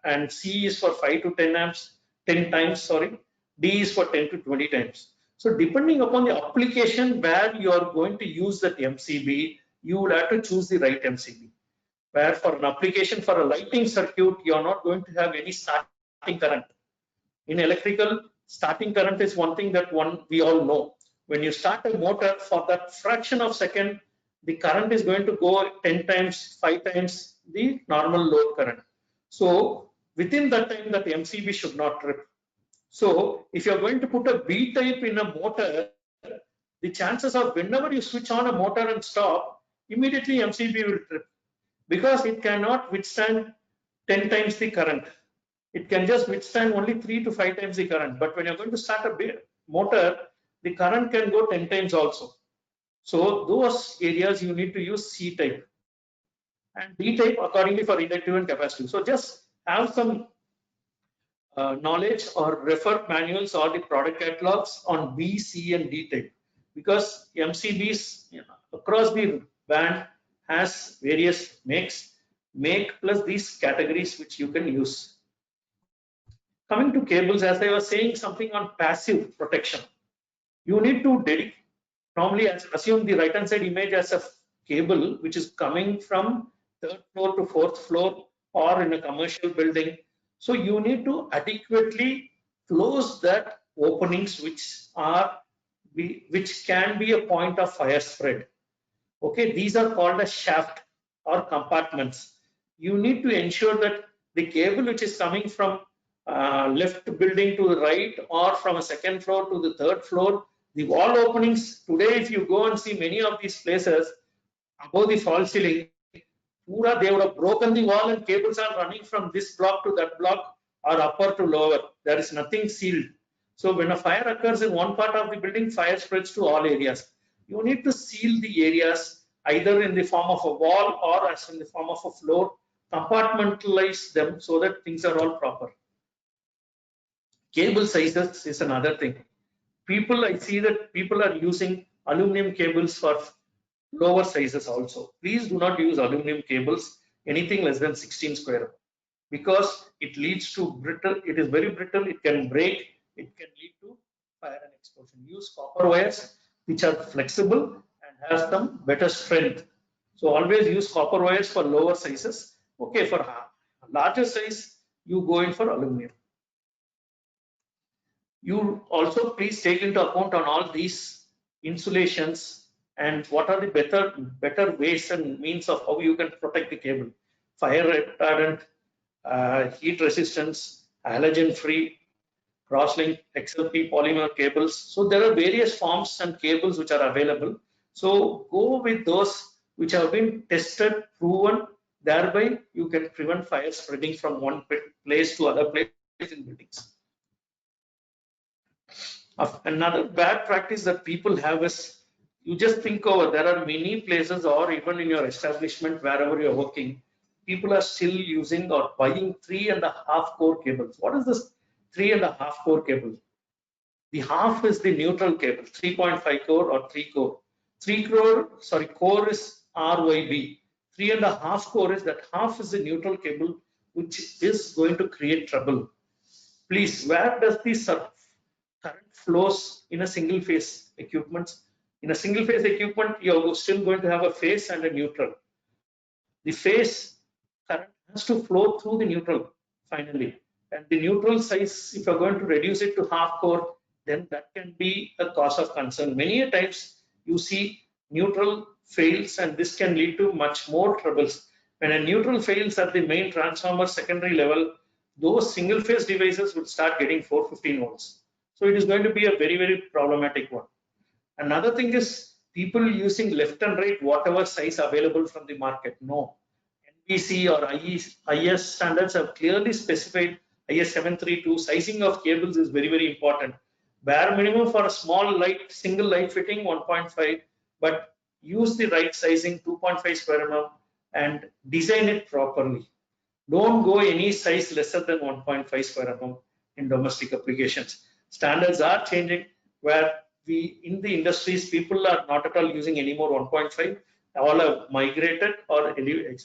and C is for 5 to 10 amps, 10 times, sorry. D is for 10 to 20 times. So depending upon the application where you are going to use that MCB, you would have to choose the right MCB. Where for an application for a lighting circuit, you are not going to have any starting current. In electrical, starting current is one thing that we all know. When you start a motor, for that fraction of second, the current is going to go 10 times, 5 times the normal load current. So within that time, that MCB should not trip. So if you're going to put a B type in a motor, the chances are whenever you switch on a motor and stop, immediately MCB will trip, because it cannot withstand 10 times the current. It can just withstand only 3 to 5 times the current. But when you're going to start a motor, the current can go 10 times also. So those areas you need to use C type, and D type accordingly for inductive and capacitive. So just have some knowledge or refer manuals or the product catalogs on B, C, and D type, because MCBs across the band has various make plus these categories which you can use. Coming to cables, as I was saying, something on passive protection. You need to normally assume the right hand side image as a cable which is coming from 3rd floor to 4th floor or in a commercial building. So you need to adequately close that openings which can be a point of fire spread. Okay, these are called as shaft or compartments. You need to ensure that the cable which is coming from left building to the right, or from a second floor to the third floor. The wall openings today, if you go and see many of these places above the false ceiling, they would have broken the wall and cables are running from this block to that block or upper to lower. There is nothing sealed. So when a fire occurs in one part of the building, fire spreads to all areas. You need to seal the areas either in the form of a wall or as in the form of a floor, compartmentalize them so that things are all proper. Cable sizes is another thing. I see that people are using aluminum cables for lower sizes also. Please do not use aluminum cables anything less than 16 square, because it leads to brittle. It is very brittle. It can break. It can lead to fire and explosion. Use copper wires which are flexible and have some better strength. So always use copper wires for lower sizes. Okay, for larger size, you go in for aluminum. You also please take into account on all these insulations and what are the better ways and means of how you can protect the cable. Fire retardant, heat resistance, halogen free, crosslink, XLP polymer cables. So there are various forms and cables which are available. So go with those which have been tested, proven. Thereby you can prevent fire spreading from one place to other place in buildings. Another bad practice that people have is, you just think over, there are many places or even in your establishment, wherever you're working, people are still using or buying 3.5 core cables. What is this 3.5 core cable? The half is the neutral cable, 3.5 core or 3 core. Core is RYB. 3.5 core is that half is the neutral cable, which is going to create trouble. Please, where does the current flows in a single phase equipment? In a single phase equipment, you're still going to have a phase and a neutral. The phase current has to flow through the neutral finally. And the neutral size, if you're going to reduce it to half core, then that can be a cause of concern. Many times you see neutral fails, and this can lead to much more troubles. When a neutral fails at the main transformer secondary level, those single phase devices will start getting 415 volts. So it is going to be a very, very problematic one. Another thing is people using left and right whatever size available from the market. No, NBC or IS standards have clearly specified. IS 732 sizing of cables is very, very important. Bare minimum for a small light, single light fitting 1.5, but use the right sizing 2.5 square mm and design it properly. Don't go any size lesser than 1.5 square mm in domestic applications. Standards are changing, where in the industries, people are not at all using anymore 1.5. All have migrated or elevated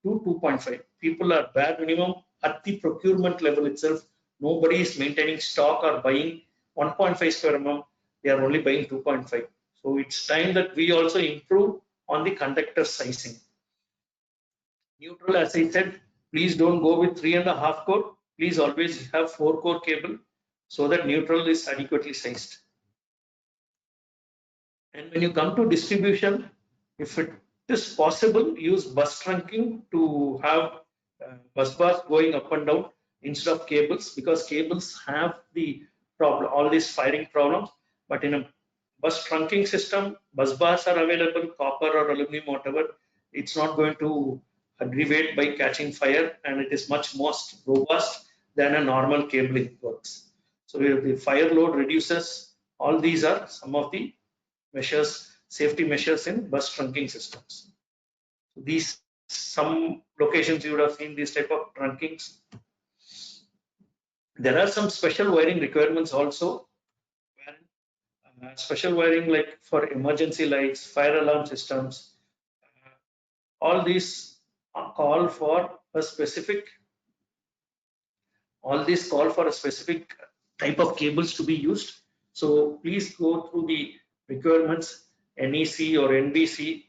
to 2.5. People are bare minimum at the procurement level itself. Nobody is maintaining stock or buying 1.5 square mm. They are only buying 2.5. So it's time that we also improve on the conductor sizing. Neutral, as I said, please don't go with 3.5 core. Please always have 4 core cable so that neutral is adequately sized. And when you come to distribution, if it is possible, use bus trunking to have bus bars going up and down instead of cables, because cables have the problem, all these firing problems. But in a bus trunking system, bus bars are available, copper or aluminum, whatever. It's not going to aggravate by catching fire, and it is much more robust than a normal cabling works. So if the fire load reduces, all these are some of the measures, safety measures in bus trunking systems. So these, some locations you would have seen these type of trunkings. There are some special wiring requirements also. Special wiring like for emergency lights, fire alarm systems. All these call for a specific. All these call for a specific type of cables to be used. So please go through the requirements, NEC or NBC.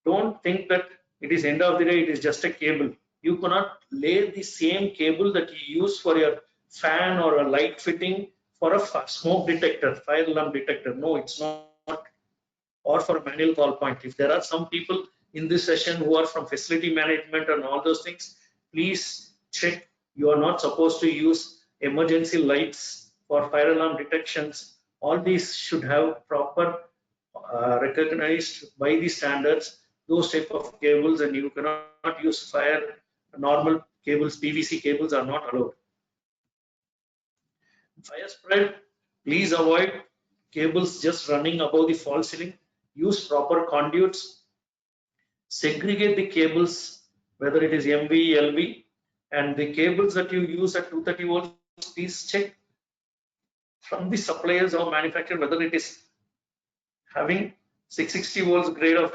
Don't think that it is end of the day, it is just a cable. You cannot lay the same cable that you use for your fan or a light fitting for a smoke detector, fire alarm detector. No, it's not. Or for a manual call point. If there are some people in this session who are from facility management and all those things, please check. You are not supposed to use emergency lights for fire alarm detections. All these should have proper recognized by the standards, those type of cables, and you cannot use normal cables. PVC cables are not allowed. Fire spread, please avoid cables just running above the false ceiling. Use proper conduits. Segregate the cables, whether it is MV, LV, and the cables that you use at 230 volts, please check from the suppliers or manufacturer whether it is having 660 volts grade of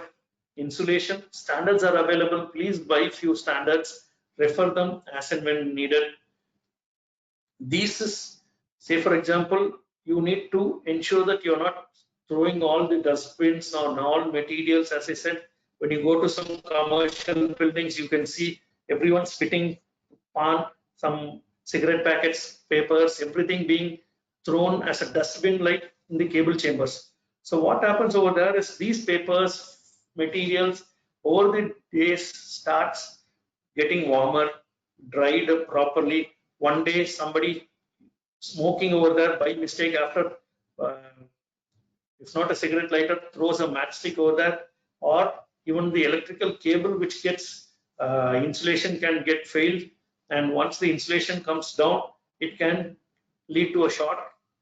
insulation. Standards are available. Please buy few standards, refer them as and when needed. These is, say for example, you need to ensure that you're not throwing all the dustbins or all materials. As I said, when you go to some commercial buildings, you can see everyone spitting on some cigarette packets, papers, everything being thrown as a dustbin like in the cable chambers. So what happens over there is these papers, materials over the days starts getting warmer, dried properly. One day somebody smoking over there by mistake after, if not a cigarette lighter, throws a matchstick over there, or even the electrical cable which gets insulation can get failed, and once the insulation comes down, it can lead to a short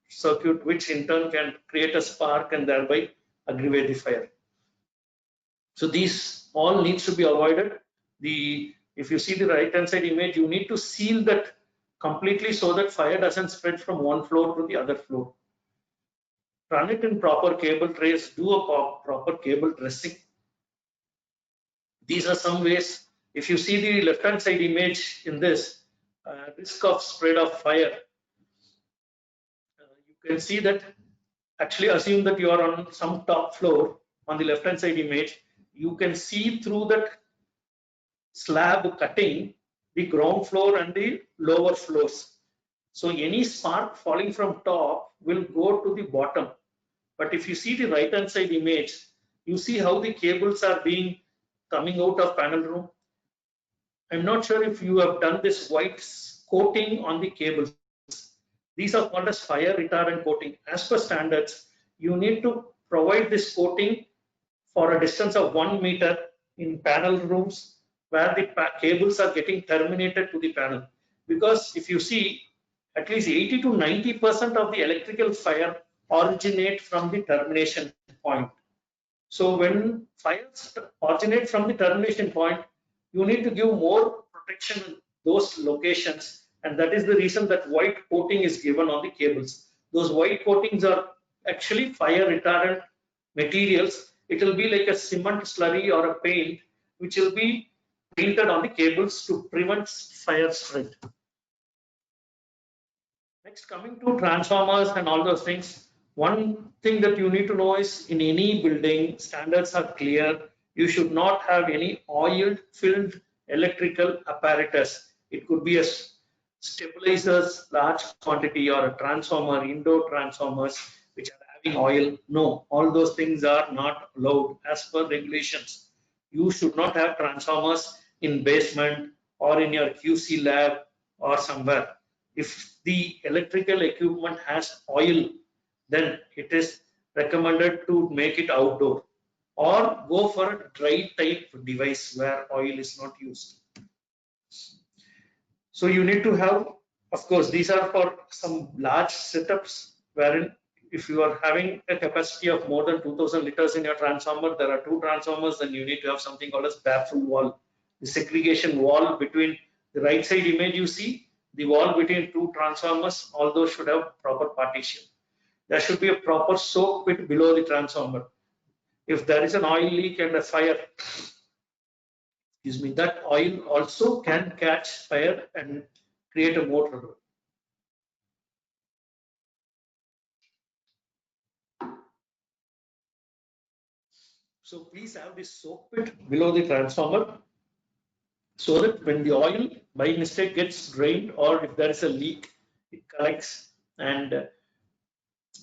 circuit, which in turn can create a spark and thereby aggravate the fire. So these all needs to be avoided. If you see the right hand side image, you need to seal that completely so that fire doesn't spread from one floor to the other floor. Run it in proper cable trays, do a proper cable dressing. These are some ways. If you see the left hand side image in this, risk of spread of fire, you can see that, actually assume that you are on some top floor. On the left hand side image, you can see through that slab cutting the ground floor and the lower floors. So any spark falling from top will go to the bottom. But if you see the right hand side image, you see how the cables are being coming out of panel room. I'm not sure if you have done this white coating on the cables. These are called as fire retardant coating. As per standards, you need to provide this coating for a distance of 1 meter in panel rooms where the cables are getting terminated to the panel. Because if you see, at least 80 to 90% of the electrical fire originate from the termination point. So when fires originate from the termination point, you need to give more protection in those locations, and that is the reason that white coating is given on the cables. Those white coatings are actually fire retardant materials. It will be like a cement slurry or a paint which will be painted on the cables to prevent fire spread. Next, coming to transformers and all those things, one thing that you need to know is in any building, standards are clear. You should not have any oil filled electrical apparatus. It could be a stabilizers, large quantity, or a transformer, indoor transformers which are having oil. No, all those things are not allowed as per regulations. You should not have transformers in basement or in your QC lab or somewhere. If the electrical equipment has oil, then it is recommended to make it outdoor or go for a dry type device where oil is not used. So you need to have, of course, these are for some large setups wherein if you are having a capacity of more than 2000 liters in your transformer, there are 2 transformers, then you need to have something called as baffle wall. The segregation wall between the right side image you see, the wall between 2 transformers, all those should have proper partition. There should be a proper soak pit below the transformer. If there is an oil leak and a fire, excuse me, that oil also can catch fire and create a more trouble. So please have this soak pit below the transformer so that when the oil by mistake gets drained or if there is a leak, it collects and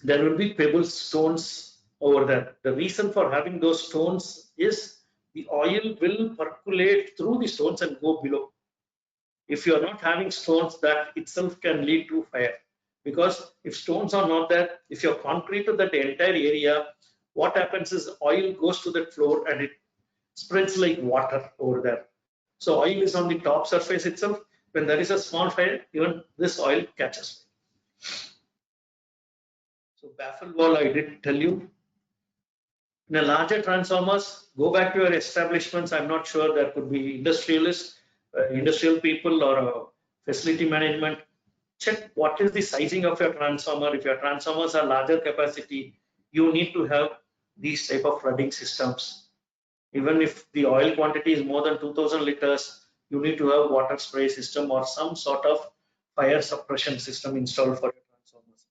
there will be pebble stones over there. The reason for having those stones is the oil will percolate through the stones and go below. If you are not having stones, that itself can lead to fire. Because if stones are not there, if you're concrete to that entire area, what happens is oil goes to the floor and it spreads like water over there. So oil is on the top surface itself. When there is a small fire, even this oil catches. So baffle wall, I did tell you. In a larger transformers, go back to your establishments. I'm not sure, there could be industrialists, industrial people, or facility management. Check what is the sizing of your transformer. If your transformers are larger capacity, you need to have these type of flooding systems. Even if the oil quantity is more than 2000 liters, you need to have water spray system or some sort of fire suppression system installed for your transformers.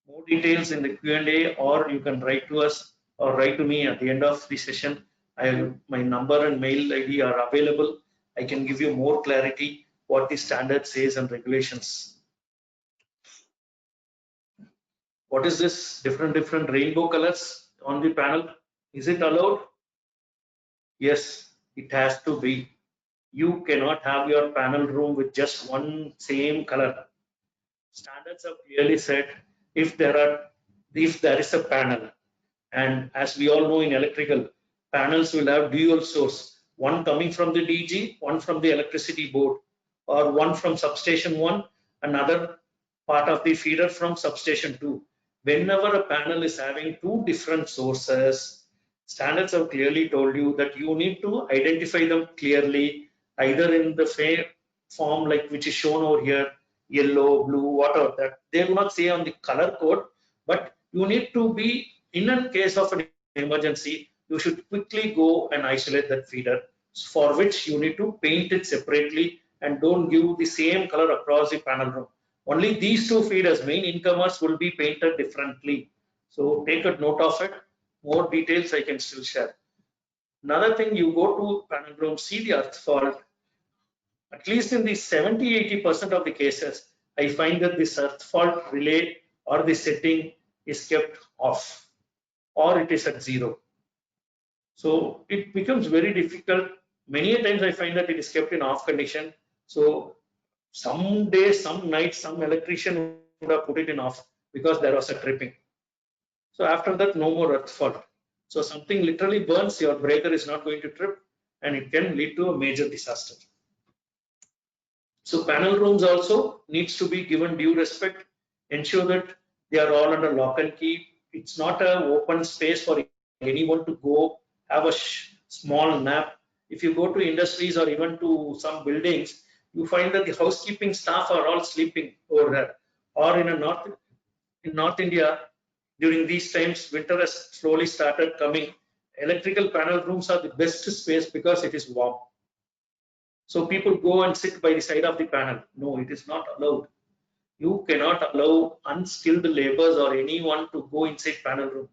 More details in the Q&A, or you can write to us or write to me at the end of the session. My number and mail ID are available. I can give you more clarity what the standard says and regulations. What is this different rainbow colors on the panel? Is it allowed? Yes, it has to be. You cannot have your panel room with just one same color. Standards have clearly said if there is a panel, and as we all know in electrical, panels will have dual source, one coming from the DG, one from the electricity board, or one from substation 1, another part of the feeder from substation 2. Whenever a panel is having two different sources, standards have clearly told you that you need to identify them clearly, either in the form like which is shown over here, yellow, blue, whatever, that they do not say on the color code, but you need to be, in a case of an emergency, you should quickly go and isolate that feeder, for which you need to paint it separately and don't give the same color across the panel room. Only these two feeders, main incomers, will be painted differently. So take a note of it. More details I can still share. Another thing, you go to panel room, see the earth fault. At least in the 70–80% of the cases, I find that this earth fault relay or the setting is kept off, or it is at 0. So it becomes very difficult. Many a times I find that it is kept in off condition. So some days, some nights, some electrician would have put it in off because there was a tripping. So after that, no more earth fault. So something literally burns, your breaker is not going to trip, and it can lead to a major disaster. So panel rooms also needs to be given due respect. Ensure that they are all under lock and key. It's not an open space for anyone to go have a small nap. If you go to industries or even to some buildings, you find that the housekeeping staff are all sleeping over there. Or in North India, during these times, winter has slowly started coming. Electrical panel rooms are the best space because it is warm. So people go and sit by the side of the panel. No, it is not allowed. You cannot allow unskilled laborers or anyone to go inside panel room.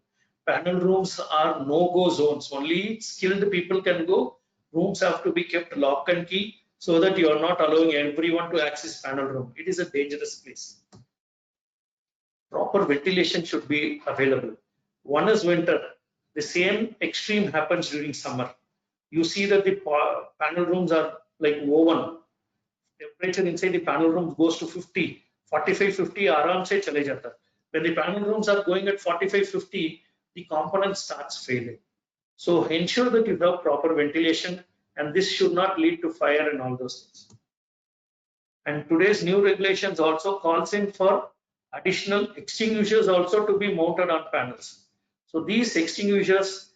Panel rooms are no-go zones. Only skilled people can go. Rooms have to be kept lock and key so that you are not allowing everyone to access panel room. It is a dangerous place. Proper ventilation should be available. One is winter. The same extreme happens during summer. You see that the panel rooms are like oven. Temperature inside the panel rooms goes to 50, 45, 50, aram se chale jata. When the panel rooms are going at 45, 50, the component starts failing. So ensure that you have proper ventilation, and this should not lead to fire and all those things. And today's new regulations also calls in for additional extinguishers also to be mounted on panels. So these extinguishers,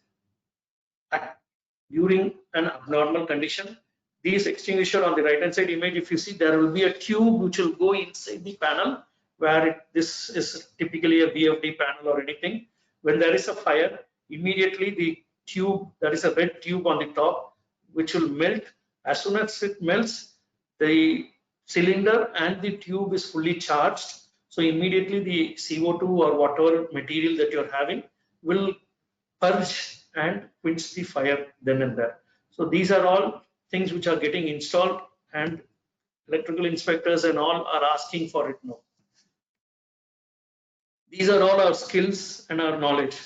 during an abnormal condition, these extinguisher on the right hand side image, if you see, there will be a tube which will go inside the panel, where this is typically a VFD panel or anything. When there is a fire, immediately the tube, there is a red tube on the top which will melt. As soon as it melts, the cylinder and the tube is fully charged. So immediately the CO2 or whatever material that you're having will purge and quench the fire then and there. So these are all things which are getting installed, and electrical inspectors and all are asking for it now. These are all our skills and our knowledge.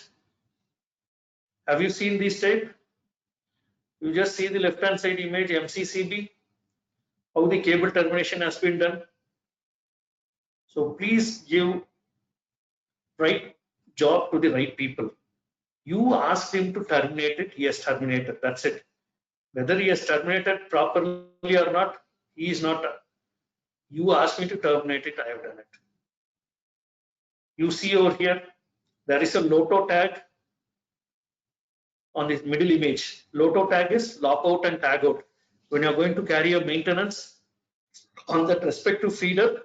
Have you seen this type? You just see the left hand side image, MCCB. how the cable termination has been done. So please give right job to the right people. You asked him to terminate it, he has terminated, that's it. Whether he has terminated properly or not, he is not. You asked me to terminate it, I have done it. You see over here, there is a LOTO tag on this middle image. LOTO tag is lockout and tag out. When you are going to carry a maintenance on that respective feeder,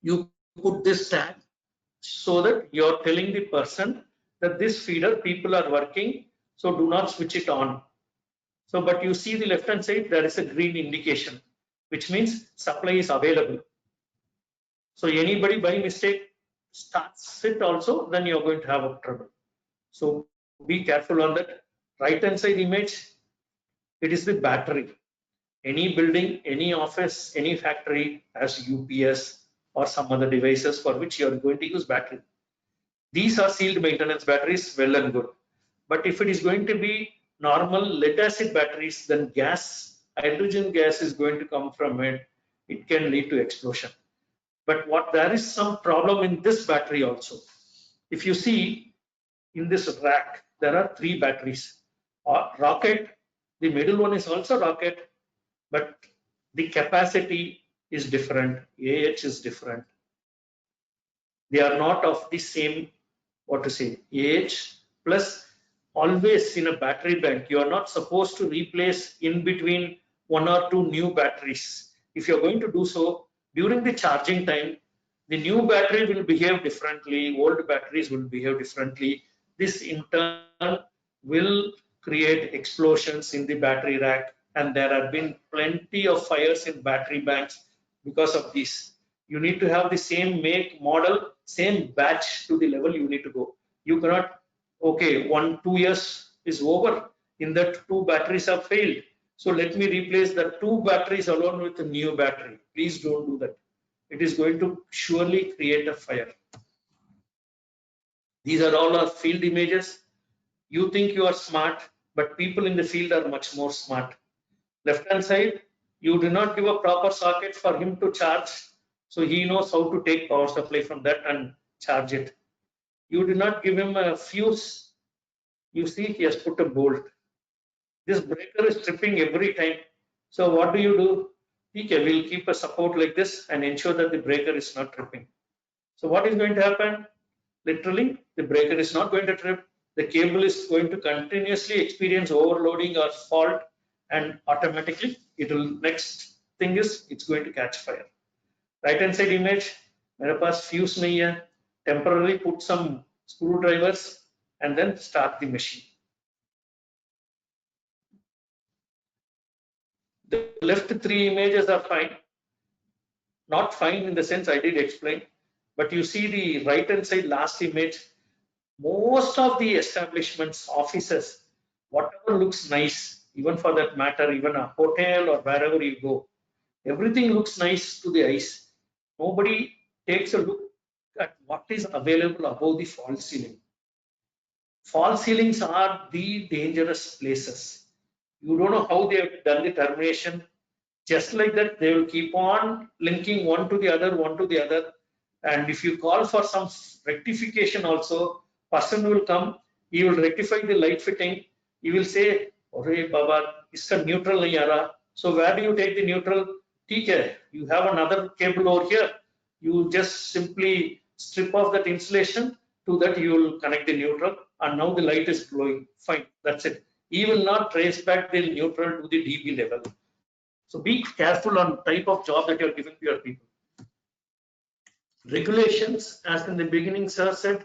you put this tag so that you are telling the person that this feeder people are working, so do not switch it on. So, but you see the left hand side, there is a green indication, which means supply is available. So anybody by mistake starts it also, then you're going to have a trouble. So be careful on that. Right hand side image, it is the battery. Any building, any office, any factory has UPS or some other devices for which you are going to use battery. These are sealed maintenance batteries, well and good. But if it is going to be normal lead acid batteries, then gas, hydrogen gas is going to come from it. It can lead to explosion. But there is some problem in this battery also. If you see in this rack, there are 3 batteries. Rocket, the middle one is also rocket, but the capacity is different. AH is different. They are not of the same, AH plus. Always in a battery bank, you are not supposed to replace in between 1 or 2 new batteries. If you're going to do so, during the charging time, the new battery will behave differently, old batteries will behave differently. This in turn will create explosions in the battery rack, and there have been plenty of fires in battery banks because of this. You need to have the same make, model, same batch to the level you need to go. You cannot, okay, 1-2 years is over, in that 2 batteries have failed, so let me replace the 2 batteries alone with a new battery. Please don't do that. It is going to surely create a fire. These are all our field images. You think you are smart, but people in the field are much more smart. Left hand side, you do not give a proper socket for him to charge, so he knows how to take power supply from that and charge it. You do not give him a fuse. You see, he has put a bolt. This breaker is tripping every time. So what do? Okay, we'll keep a support like this and ensure that the breaker is not tripping. So what is going to happen? Literally, the breaker is not going to trip. The cable is going to continuously experience overloading or fault, and automatically it will, next thing is, it's going to catch fire. Right hand side image, मेरे पास fuse नहीं है, temporarily put some screwdrivers and then start the machine. The left 3 images are fine. Not fine in the sense I did explain, but you see the right hand side last image, most of the establishments, offices, whatever looks nice, even for that matter, even a hotel or wherever you go, everything looks nice to the eyes. Nobody takes a look at what is available above the false ceiling. False ceilings are the dangerous places. You don't know how they have done the termination. Just like that, they will keep on linking one to the other, and if you call for some rectification also, person will come, he will rectify the light fitting, he will say, "Arey Baba, iska neutral nahi aa raha." So where do you take the neutral? Okay, you have another cable over here, you just simply strip off that insulation, to that you will connect the neutral, and now the light is glowing, fine, that's it. He will not trace back the neutral to the dB level. So be careful on type of job that you are giving to your people. Regulations, as in the beginning sir said,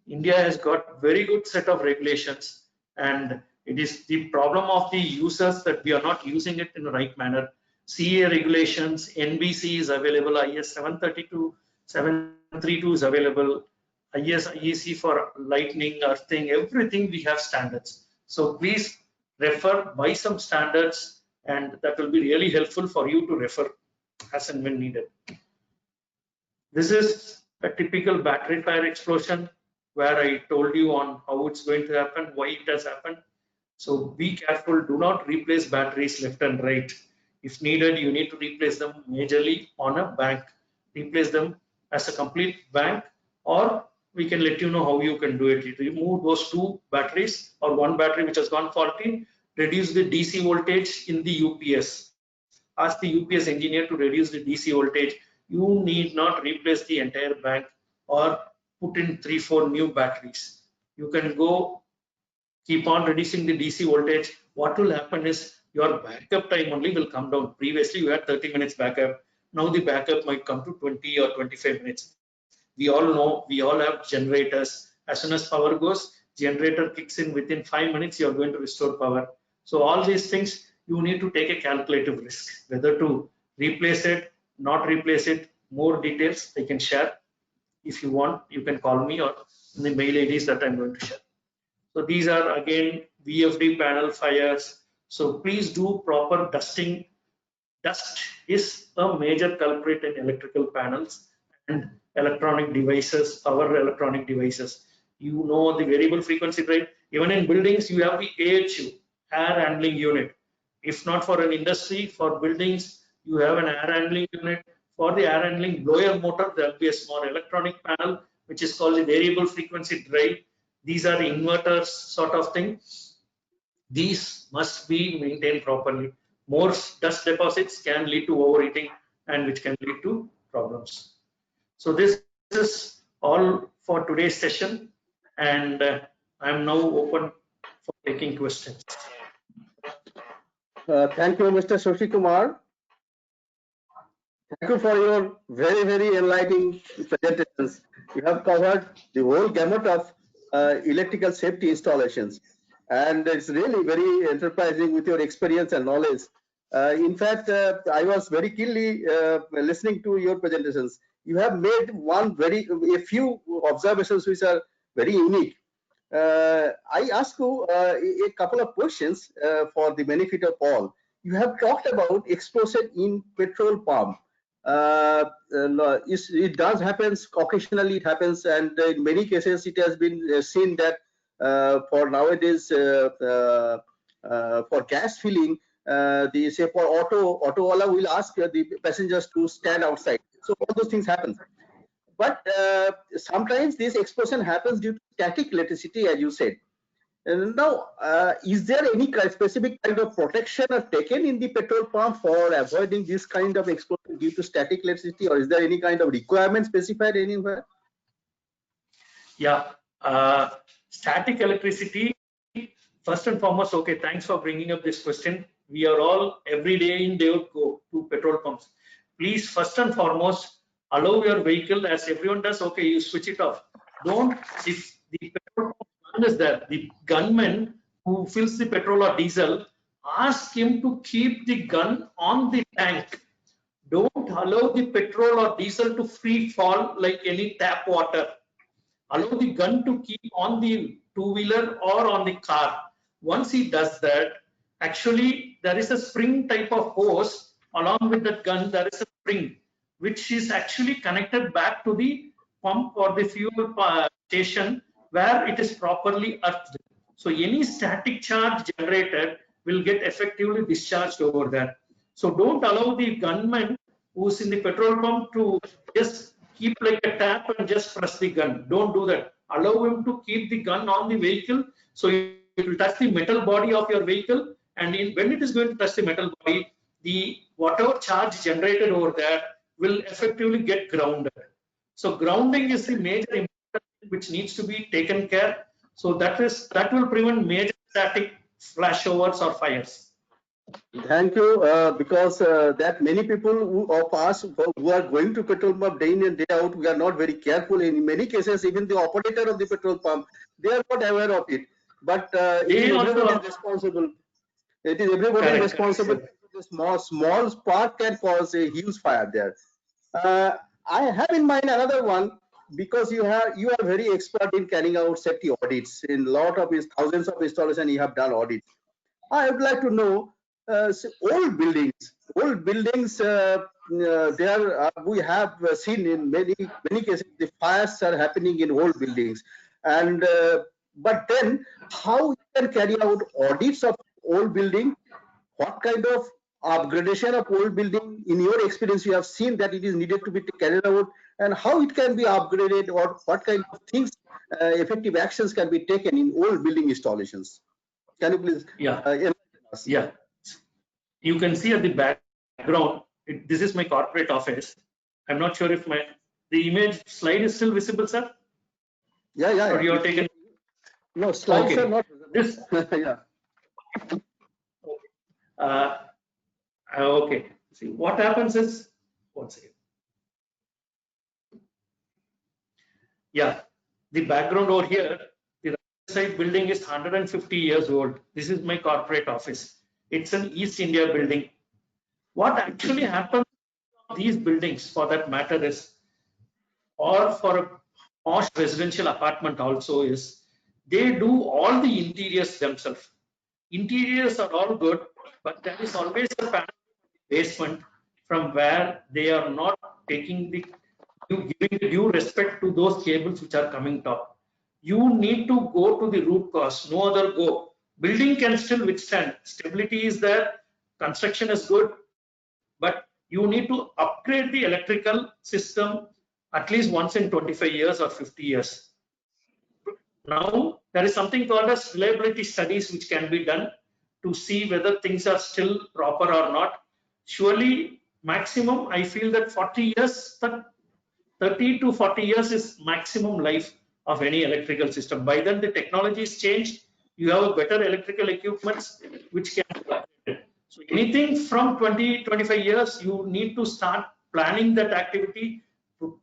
India has got very good set of regulations, and it is the problem of the users that we are not using it in the right manner. CA regulations, NBC is available, IS 732, 732 is available, IS IEC for lightning, earthing, everything we have standards. So please refer, buy some standards, and that will be really helpful for you to refer as and when needed. This is a typical battery fire explosion where I told you on how it's going to happen, why it has happened. So be careful, do not replace batteries left and right. If needed, you need to replace them majorly on a bank. Replace them as a complete bank, or we can let you know how you can do it. You remove those two batteries or one battery which has gone faulty, reduce the DC voltage in the UPS. Ask the UPS engineer to reduce the DC voltage. You need not replace the entire bank or put in 3-4 new batteries. You can go keep on reducing the DC voltage. What will happen is your backup time only will come down. Previously, you had 30 minutes backup. Now the backup might come to 20 or 25 minutes. We all know, we all have generators. As soon as power goes, generator kicks in within 5 minutes, you are going to restore power. So all these things, you need to take a calculative risk, whether to replace it, not replace it. More details I can share. If you want, you can call me or in the mail IDs that I'm going to share. So these are again VFD panel fires. So please do proper dusting. Dust is a major culprit in electrical panels and electronic devices, power electronic devices. You know the variable frequency drive. Even in buildings, you have the AHU, air handling unit. If not for an industry, for buildings, you have an air handling unit. For the air handling blower motor, there will be a small electronic panel, which is called the variable frequency drive. These are inverters sort of thing. These must be maintained properly. More dust deposits can lead to overheating and which can lead to problems. So this is all for today's session, and I'm now open for taking questions. Thank you, Mr. Shashi Kumar. Thank you for your very enlightening presentations. You have covered the whole gamut of electrical safety installations, and it's really very enterprising with your experience and knowledge. In fact, I was very keenly listening to your presentations. You have made a few observations which are very unique. I ask you a couple of questions for the benefit of all. You have talked about explosion in petrol pump. It does happen occasionally. It happens, and in many cases, it has been seen that for nowadays for gas filling, they say for auto wala will ask the passengers to stand outside. So all those things happen. But sometimes this explosion happens due to static electricity, as you said. And now, is there any specific kind of protection taken in the petrol pump for avoiding this kind of explosion due to static electricity, or is there any kind of requirement specified anywhere? Yeah, static electricity, first and foremost, okay, thanks for bringing up this question. We are all every day in day out go to petrol pumps. Please, first and foremost, allow your vehicle, as everyone does, okay, you switch it off. Don't, if the petrol pump gun is there, the gunman who fills the petrol or diesel, ask him to keep the gun on the tank. Don't allow the petrol or diesel to free fall like any tap water. Allow the gun to keep on the two-wheeler or on the car. Once he does that, actually there is a spring type of hose along with that gun. There is a spring which is actually connected back to the pump or the fuel station where it is properly earthed. So any static charge generated will get effectively discharged over there. So don't allow the gunman who's in the petrol pump to just keep like a tap and just press the gun. Don't do that. Allow him to keep the gun on the vehicle, so it will touch the metal body of your vehicle, and when it is going to touch the metal body, the whatever charge generated over there will effectively get grounded. So grounding is the major important thing which needs to be taken care. So that will prevent major static flashovers or fires. Thank you, because that many people who of us who are going to petrol pump day in and day out, we are not very careful. In many cases, even the operator of the petrol pump, they are not aware of it. But it is everybody responsible. It is everybody responsible. A small spark can cause a huge fire there. I have in mind another one, because you are very expert in carrying out safety audits. In lot of thousands of installations, you have done audits. I would like to know, old buildings. There we have seen in many cases the fires are happening in old buildings, and but then how you can carry out audits of old building? What kind of upgradation of old building, in your experience, you have seen that it is needed to be carried out, and how it can be upgraded, or what kind of things, effective actions can be taken in old building installations? Can you please Yeah, enlighten us? yeah. You can see at the background, this is my corporate office. I'm not sure if the image slide is still visible, sir, Yeah, yeah, or yeah. you are taken. No, slides are Okay, not this. yeah. Uh, okay. See what happens is, one second. Yeah, the background over here, the right side building is 150 years old. This is my corporate office. It's an East India building. What actually happens to these buildings, for that matter, is, or for a posh residential apartment also, is they do all the interiors themselves. Interiors are all good, but there is always a panel basement from where they are not taking the giving the due respect to those cables which are coming top. You need to go to the root cause, no other go. Building can still withstand. Stability is there, construction is good, but you need to upgrade the electrical system at least once in 25 years or 50 years. Now, there is something called as reliability studies which can be done to see whether things are still proper or not. Surely, maximum, I feel that 40 years, 30 to 40 years is maximum life of any electrical system. By then, the technology is changed. You have a better electrical equipments which can be upgraded. So anything from 20, 25 years, you need to start planning that activity,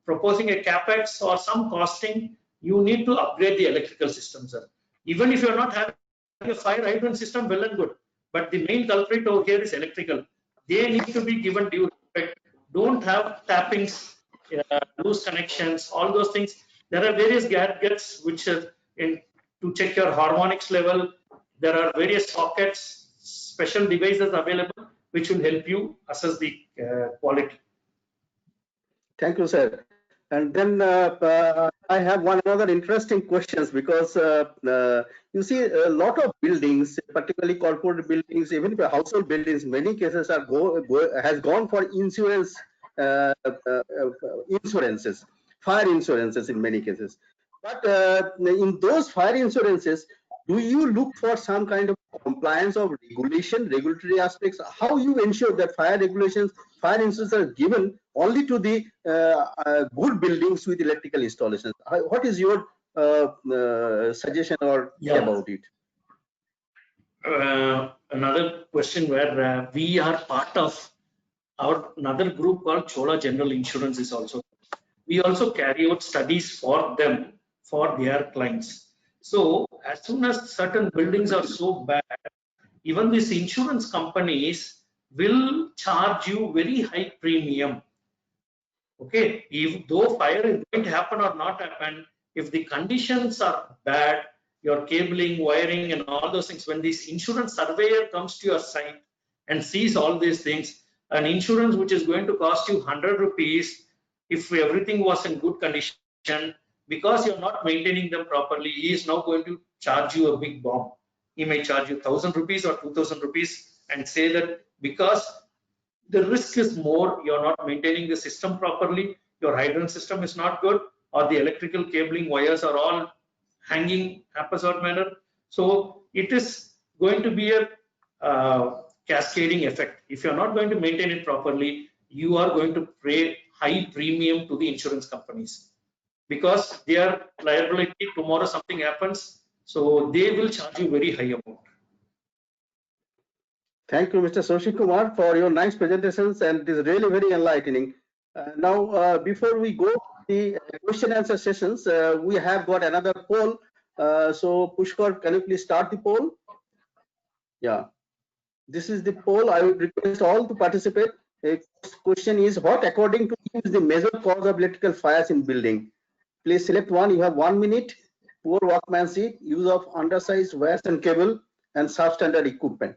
proposing a capex or some costing. You need to upgrade the electrical systems. Even if you're not having a fire hydrant system, well and good. But the main culprit over here is electrical. They need to be given due respect. Don't have tappings, loose connections, all those things. There are various gadgets which are to check your harmonics level. There are various sockets, special devices available which will help you assess the quality. Thank you, sir. And then I have one another interesting questions, because you see a lot of buildings, particularly corporate buildings, even household buildings, many cases are has gone for insurance, insurances, fire insurances in many cases. But in those fire insurances, do you look for some kind of compliance of regulatory aspects? How you ensure that fire regulations, fire insurances are given only to the good buildings with electrical installations? What is your suggestion or about it? Another question where we are part of another group called Chola General Insurance is also. We also carry out studies for them, for their clients. So as soon as certain buildings are so bad, even these insurance companies will charge you very high premium. Okay, if though fire is going to happen or not happen, if the conditions are bad, your cabling, wiring, and all those things, when this insurance surveyor comes to your site and sees all these things, an insurance which is going to cost you 100 rupees, if everything was in good condition, because you're not maintaining them properly, he is now going to charge you a big bomb. He may charge you 1,000 rupees or 2,000 rupees and say that because the risk is more, you're not maintaining the system properly, your hydrant system is not good, or the electrical cabling wires are all hanging haphazard manner. So it is going to be a cascading effect. If you're not going to maintain it properly, you are going to pay high premium to the insurance companies, because their liability, tomorrow something happens, so they will charge you very high amount. Thank you, Mr. Soshi Kumar, for your nice presentations, and it is really very enlightening. Now, before we go to the question answer sessions, we have got another poll. So, Pushkar, can you please start the poll? Yeah, this is the poll. I would request all to participate. The question is, what according to you is the major cause of electrical fires in building? Please select one. You have 1 minute. Poor workmanship, use of undersized wires and cable, and substandard equipment.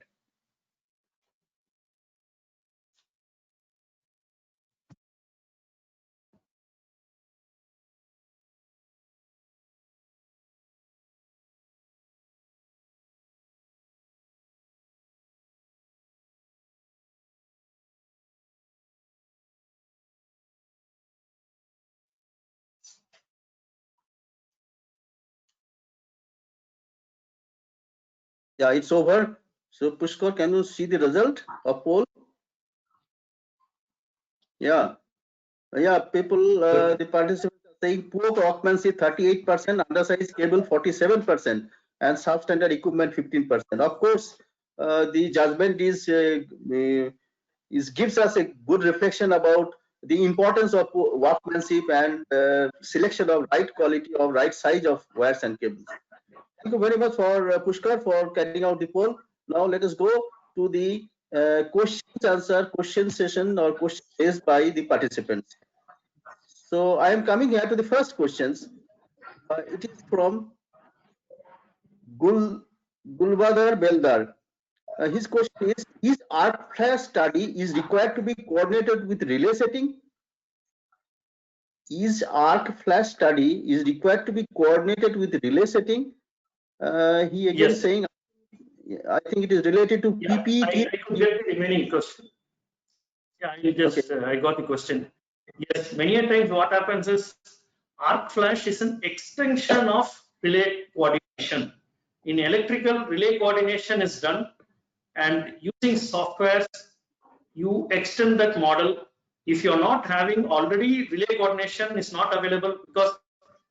Yeah, it's over. So Pushkar, can you see the result of poll? Yeah. Yeah, people, the participants are saying poor occupancy 38%, undersized cable 47%, and substandard equipment 15%. Of course, the judgment is gives us a good reflection about the importance of workmanship and selection of right quality of right size of wires and cables. Thank you very much for Pushkar for carrying out the poll. Now let us go to the question session or question raised by the participants. So I am coming here to the first questions. It is from Gulbadar Beldar. His question is arc flash study is required to be coordinated with relay setting? Is arc flash study is required to be coordinated with relay setting? He again Yes. saying, I think it is related to Yeah, PPT. I could get the remaining question. Yeah, I got the question. Yes, many a times what happens is arc flash is an extension of relay coordination. In electrical, relay coordination is done, and using softwares, you extend that model. If you're not having already relay coordination is not available because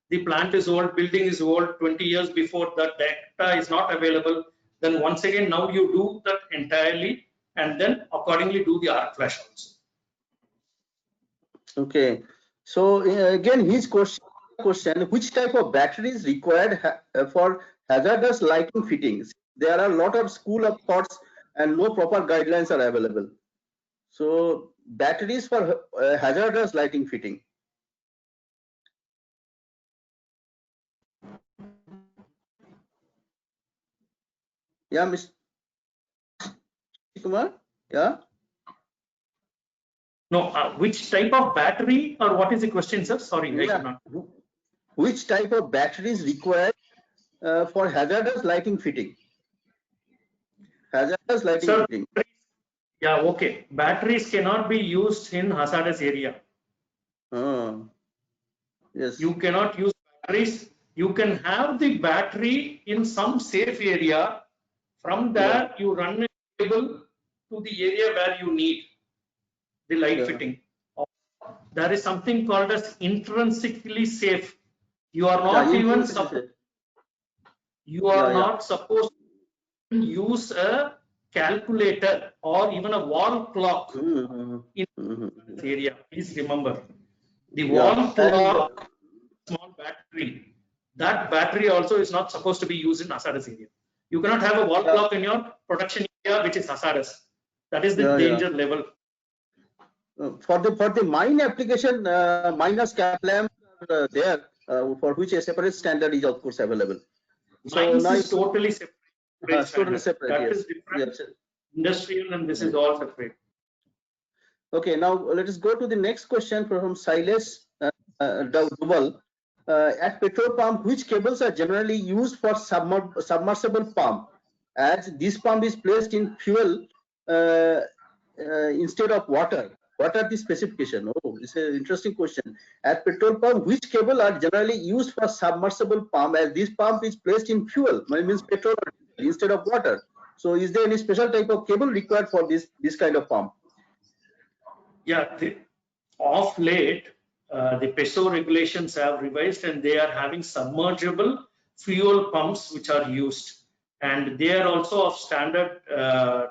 the plant is old, building is old, 20 years before that data is not available, then once again now you do that entirely and then accordingly do the arc flash also. Okay, so again his question, which type of battery is required for hazardous lighting fittings? There are a lot of school of thoughts and no proper guidelines are available. So batteries for hazardous lighting fitting. Yeah, Mr. Kumar. Yeah. No, which type of battery or what is the question, sir? Sorry, I could not. Which type of battery is required for hazardous lighting fitting? Hazardous lighting Sir, fitting. yeah, okay. Batteries cannot be used in hazardous area. Yes. You cannot use batteries. You can have the battery in some safe area. From there, you run a cable to the area where you need the light fitting. There is something called as intrinsically safe. You are not even supposed to use a calculator or even a wall clock in this area. Please remember, the wall clock, small battery, that battery also is not supposed to be used in hazardous area. You cannot have a wall clock in your production area which is hazardous. That is the danger level. For the mine application, miners cap lamps are there, for which a separate standard is of course available. So mines is totally separate. Totally separate. That yes. is different. Yes. Industrial and this is all separate. Okay, now let us go to the next question from Silas Dubal. At petrol pump, which cables are generally used for submersible pump? As this pump is placed in fuel instead of water. What are the specifications? Oh, it's an interesting question. At petrol pump, which cable are generally used for submersible pump? As this pump is placed in fuel, it means petrol instead of water. So, is there any special type of cable required for this kind of pump? Yeah, of late, the PESO regulations have revised and they are having submergible fuel pumps which are used, and they are also of standard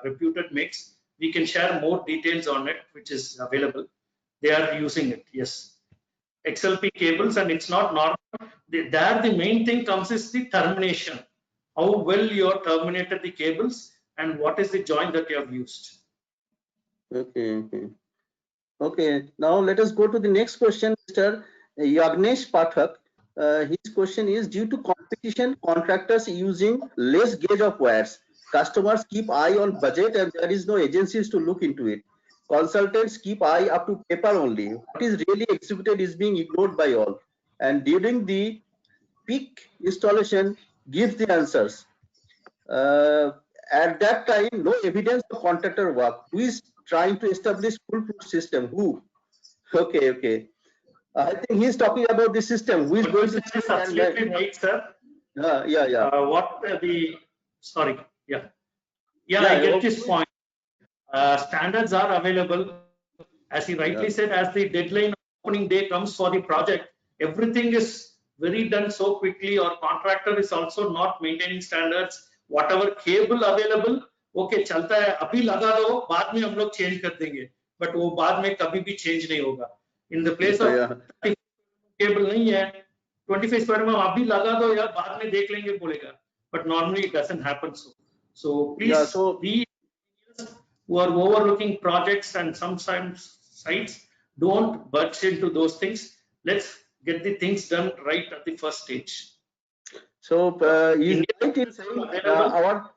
reputed mix. We can share more details on it, which is available. They are using it, yes. XLP cables, and it's not normal. There, the main thing comes is the termination. How well you have terminated the cables and what is the joint that you have used. Okay, now let us go to the next question, Mr. Yagnesh Pathak. His question is, due to competition, contractors using less gauge of wires. Customers keep eye on budget and there is no agencies to look into it. Consultants keep eye up to paper only. What is really executed is being ignored by all. And during the peak installation, gives the answers. At that time, no evidence of contractor work. Who is trying to establish foolproof system? Who? Okay. I think he's talking about the system. Who is going to? Absolutely right, sir. Yeah. Sorry. Yeah, Yeah, I get okay. this point. Standards are available. As he rightly said, as the deadline opening day comes for the project, everything is very done so quickly, or contractor is also not maintaining standards. Whatever cable available, okay चलता है, अभी लगा दो, बाद में हम लोग change कर देंगे, but वो बाद में कभी भी change नहीं होगा. In the place of Yeah. cable नहीं है, 25 square में अभी लगा दो या बाद में देख लेंगे बोलेगा, but normally it doesn't happen so. So please Yeah, so be who are overlooking projects and sometimes sites, don't budge into those things. Let's get the things done right at the first stage. so he's India right in is saying available.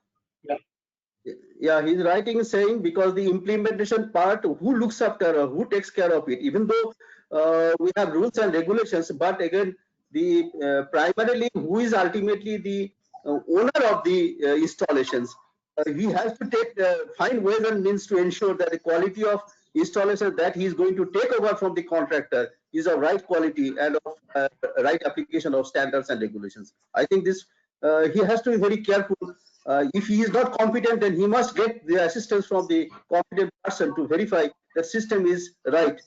he's right in saying, because the implementation part, who looks after or who takes care of it, even though we have rules and regulations, but again, the primarily who is ultimately the owner of the installations, he has to find ways and means to ensure that the quality of installation that he is going to take over from the contractor is of right quality and of right application of standards and regulations. I think this he has to be very careful. If he is not competent, then he must get the assistance from the competent person to verify that system is right.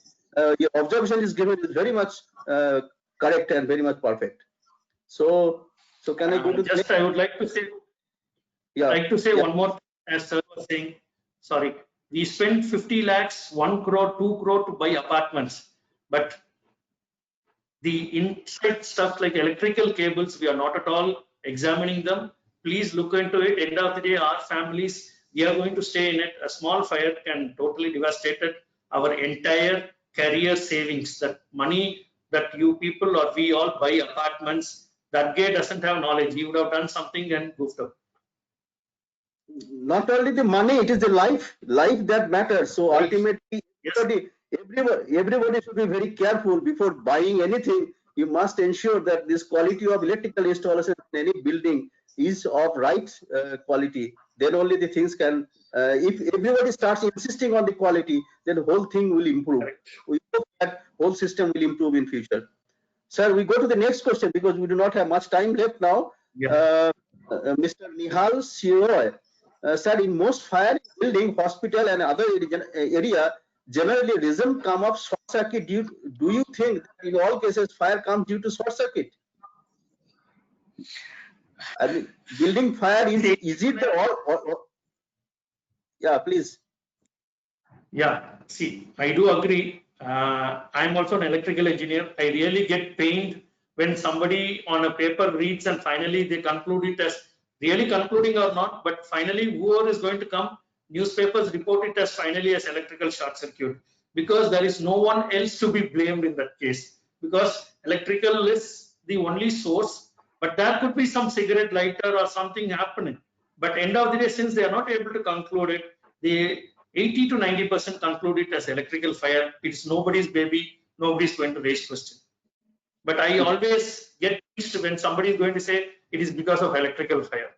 Your observation is given is very much correct and very much perfect. So can I go to the next? I would like to say, one more thing, as sir was saying. Sorry, we spent 50 lakhs, 1 crore, 2 crore to buy apartments, but the inside stuff like electrical cables, we are not at all examining them. Please look into it. End of the day, our families, we are going to stay in it. A small fire can totally devastate our entire career savings. That money that you people or we all buy apartments, that guy doesn't have knowledge. He would have done something and goofed up. Not only the money, it is the life that matters. So ultimately, everybody should be very careful before buying anything. You must ensure that this quality of electrical installation in any building is of right quality. Then only the things can. If everybody starts insisting on the quality, then the whole thing will improve. We hope that whole system will improve in future. Sir, we go to the next question because we do not have much time left now. Mr. Nihal Siroy. Sir, in most fire building, hospital and other area, generally reason come of short circuit. Do you think that in all cases fire comes due to short circuit? I mean, building fire is it the yeah, please. Yeah, see, I do agree. I'm also an electrical engineer. I really get pained when somebody on a paper reads and finally they conclude it as really concluding or not, but finally whoever is going to come, newspapers report it as finally as electrical short circuit, because there is no one else to be blamed in that case, because electrical is the only source, but there could be some cigarette lighter or something happening. But end of the day, since they are not able to conclude it, they 80 to 90% conclude it as electrical fire. It's nobody's baby. Nobody's going to raise question. But I always get pissed when somebody is going to say it is because of electrical fire.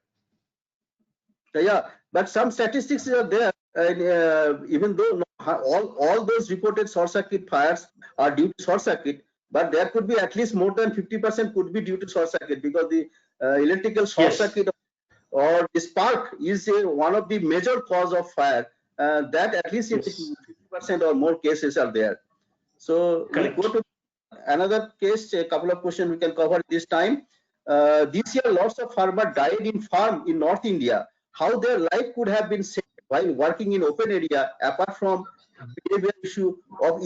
Yeah, but some statistics are there, and even though all those reported short circuit fires are due to short circuit, but there could be at least more than 50% could be due to short circuit, because the electrical short circuit or the spark is one of the major cause of fire. That at least 50% or more cases are there. So we go to another case. A couple of questions we can cover this time. This year, lots of farmers died in farm in North India. How their life could have been saved while working in open area, apart from behavior issue of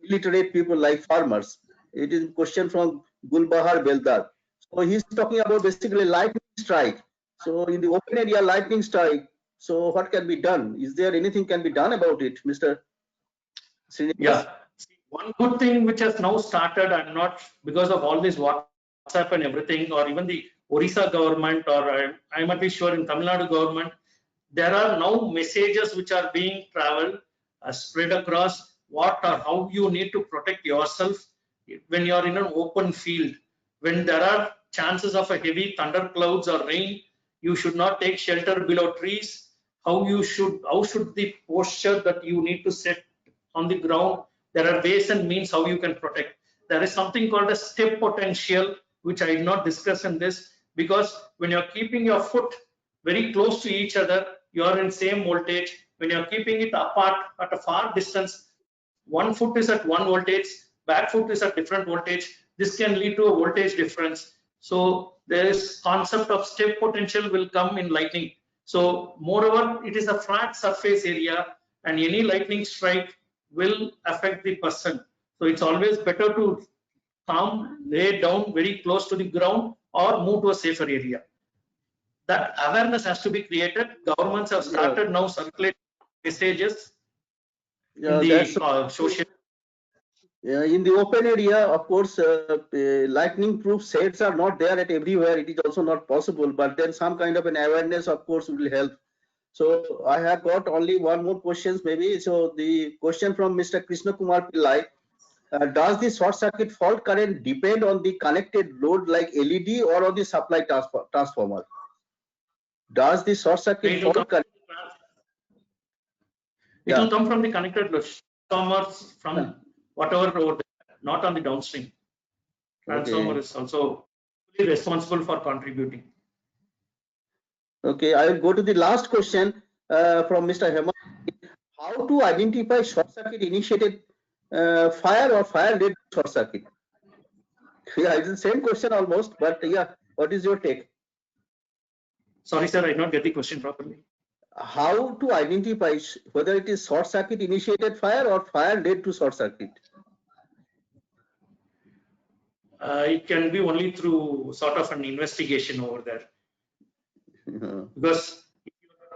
illiterate people like farmers? It is a question from Gulbahar Beldar. So he's talking about basically lightning strike. So in the open area, lightning strike. So what can be done? Is there anything can be done about it, Mr. Srinivas? Yeah. One good thing which has now started, I'm not, because of all this WhatsApp and everything, or even the Orissa government, or I might be sure in Tamil Nadu government, there are now messages which are being traveled, spread across what or how you need to protect yourself when you are in an open field. When there are chances of a heavy thunder clouds or rain, you should not take shelter below trees. How should the posture that you need to set on the ground? There are ways and means how you can protect. There is something called a step potential, which I did not discuss in this, because when you're keeping your foot very close to each other, you are in same voltage. When you are keeping it apart at a far distance, one foot is at one voltage, back foot is at different voltage. This can lead to a voltage difference. So there is concept of step potential will come in lightning. So moreover, it is a flat surface area and any lightning strike will affect the person. So it's always better to lay down very close to the ground or move to a safer area. That awareness has to be created. Governments have started now circulating messages in the social. In the open area, of course, lightning-proof shades are not there at everywhere. It is also not possible, but then some kind of an awareness, of course, will help. So I have got only one more question, maybe. So the question from Mr. Krishna Kumar Pillai: does the short circuit fault current depend on the connected load like LED or on the supply transformer? Does the short circuit fault current? It will come from the connected load transformers from whatever road, not on the downstream. Transformer is also responsible for contributing. Okay, I will go to the last question from Mr. Hemant. How to identify short circuit initiated fire or fire-led short circuit? Yeah, it's the same question almost, but yeah, what is your take? Sorry, sir, I did not get the question properly. How to identify whether it is short circuit initiated fire or fire led to short circuit? It can be only through sort of an investigation over there. Because if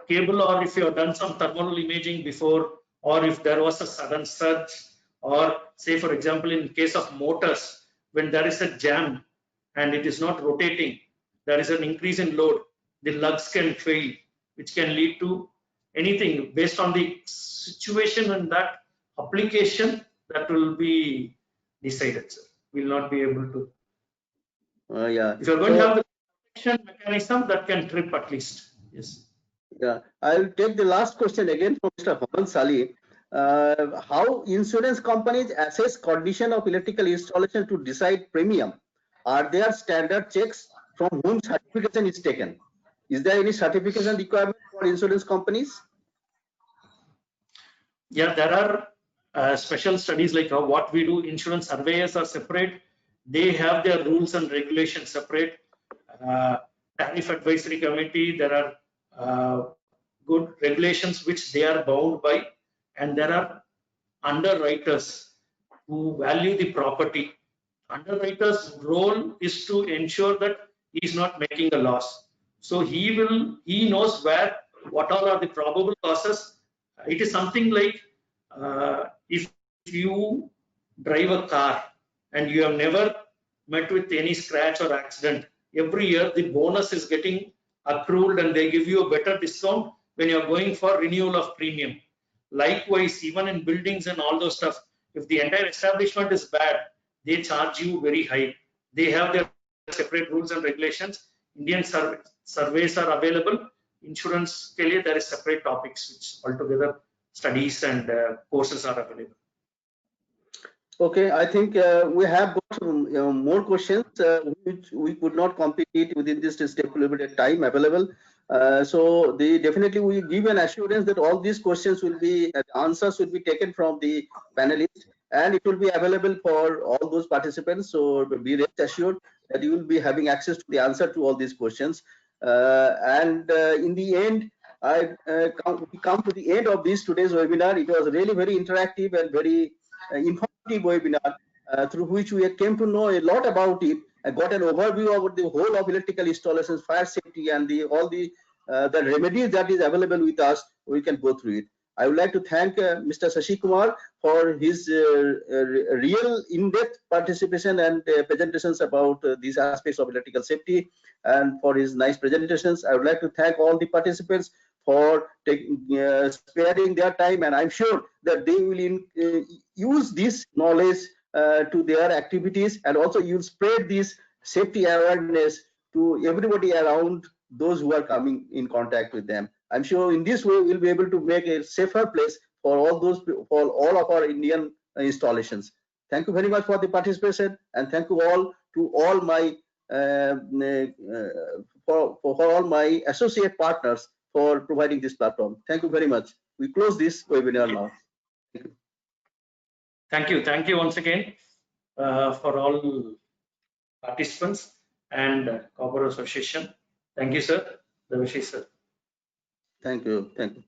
your cable, or if you have done some thermal imaging before, or if there was a sudden surge, or say for example in case of motors, when there is a jam and it is not rotating, there is an increase in load, the lugs can fail, which can lead to anything based on the situation and that application that will be decided, sir. Will not be able to. Yeah. If you're going to have the protection mechanism, that can trip at least. Yes. Yeah, I'll take the last question again from Mr. Haman Sali. How insurance companies assess condition of electrical installation to decide premium? Are there standard checks from whom certification is taken? Is there any certification requirement for insurance companies? Yeah, there are special studies like what we do. Insurance surveyors are separate. They have their rules and regulations separate. Tariff advisory committee, there are good regulations which they are bound by, and there are underwriters who value the property. Underwriter's role is to ensure that he is not making a loss. So he knows what all are the probable losses. It is something like if you drive a car and you have never met with any scratch or accident, every year the bonus is getting accrued and they give you a better discount when you are going for renewal of premium. Likewise, even in buildings and all those stuff, if the entire establishment is bad, they charge you very high. They have their separate rules and regulations. Indian surveys are available. Insurance ke liye there is separate topics which altogether studies and courses are available. Okay, I think we have got more questions which we could not complete within this stipulated time available. So definitely we give an assurance that all these questions will be, answers will be taken from the panelists, and it will be available for all those participants. So be rest assured that you will be having access to the answer to all these questions. In the end, we come to the end of this today's webinar. It was really very interactive and very informative webinar through which we came to know a lot about it. I got an overview of the whole of electrical installations, fire safety, and all the remedies that is available with us. We can go through it. I would like to thank Mr. Shashi Kumar for his real in-depth participation and presentations about these aspects of electrical safety, and for his nice presentations. I would like to thank all the participants for sparing their time, and I'm sure that they will use this knowledge to their activities, and also you'll spread this safety awareness to everybody around those who are coming in contact with them. I'm sure in this way we'll be able to make a safer place for all of our Indian installations. Thank you very much for the participation, and thank you all to all my for all my associate partners for providing this platform. Thank you very much. We close this webinar now. Thank you. Thank you once again for all participants and Copper Association. Thank you, sir. Devashi, sir. Thank you. Thank you.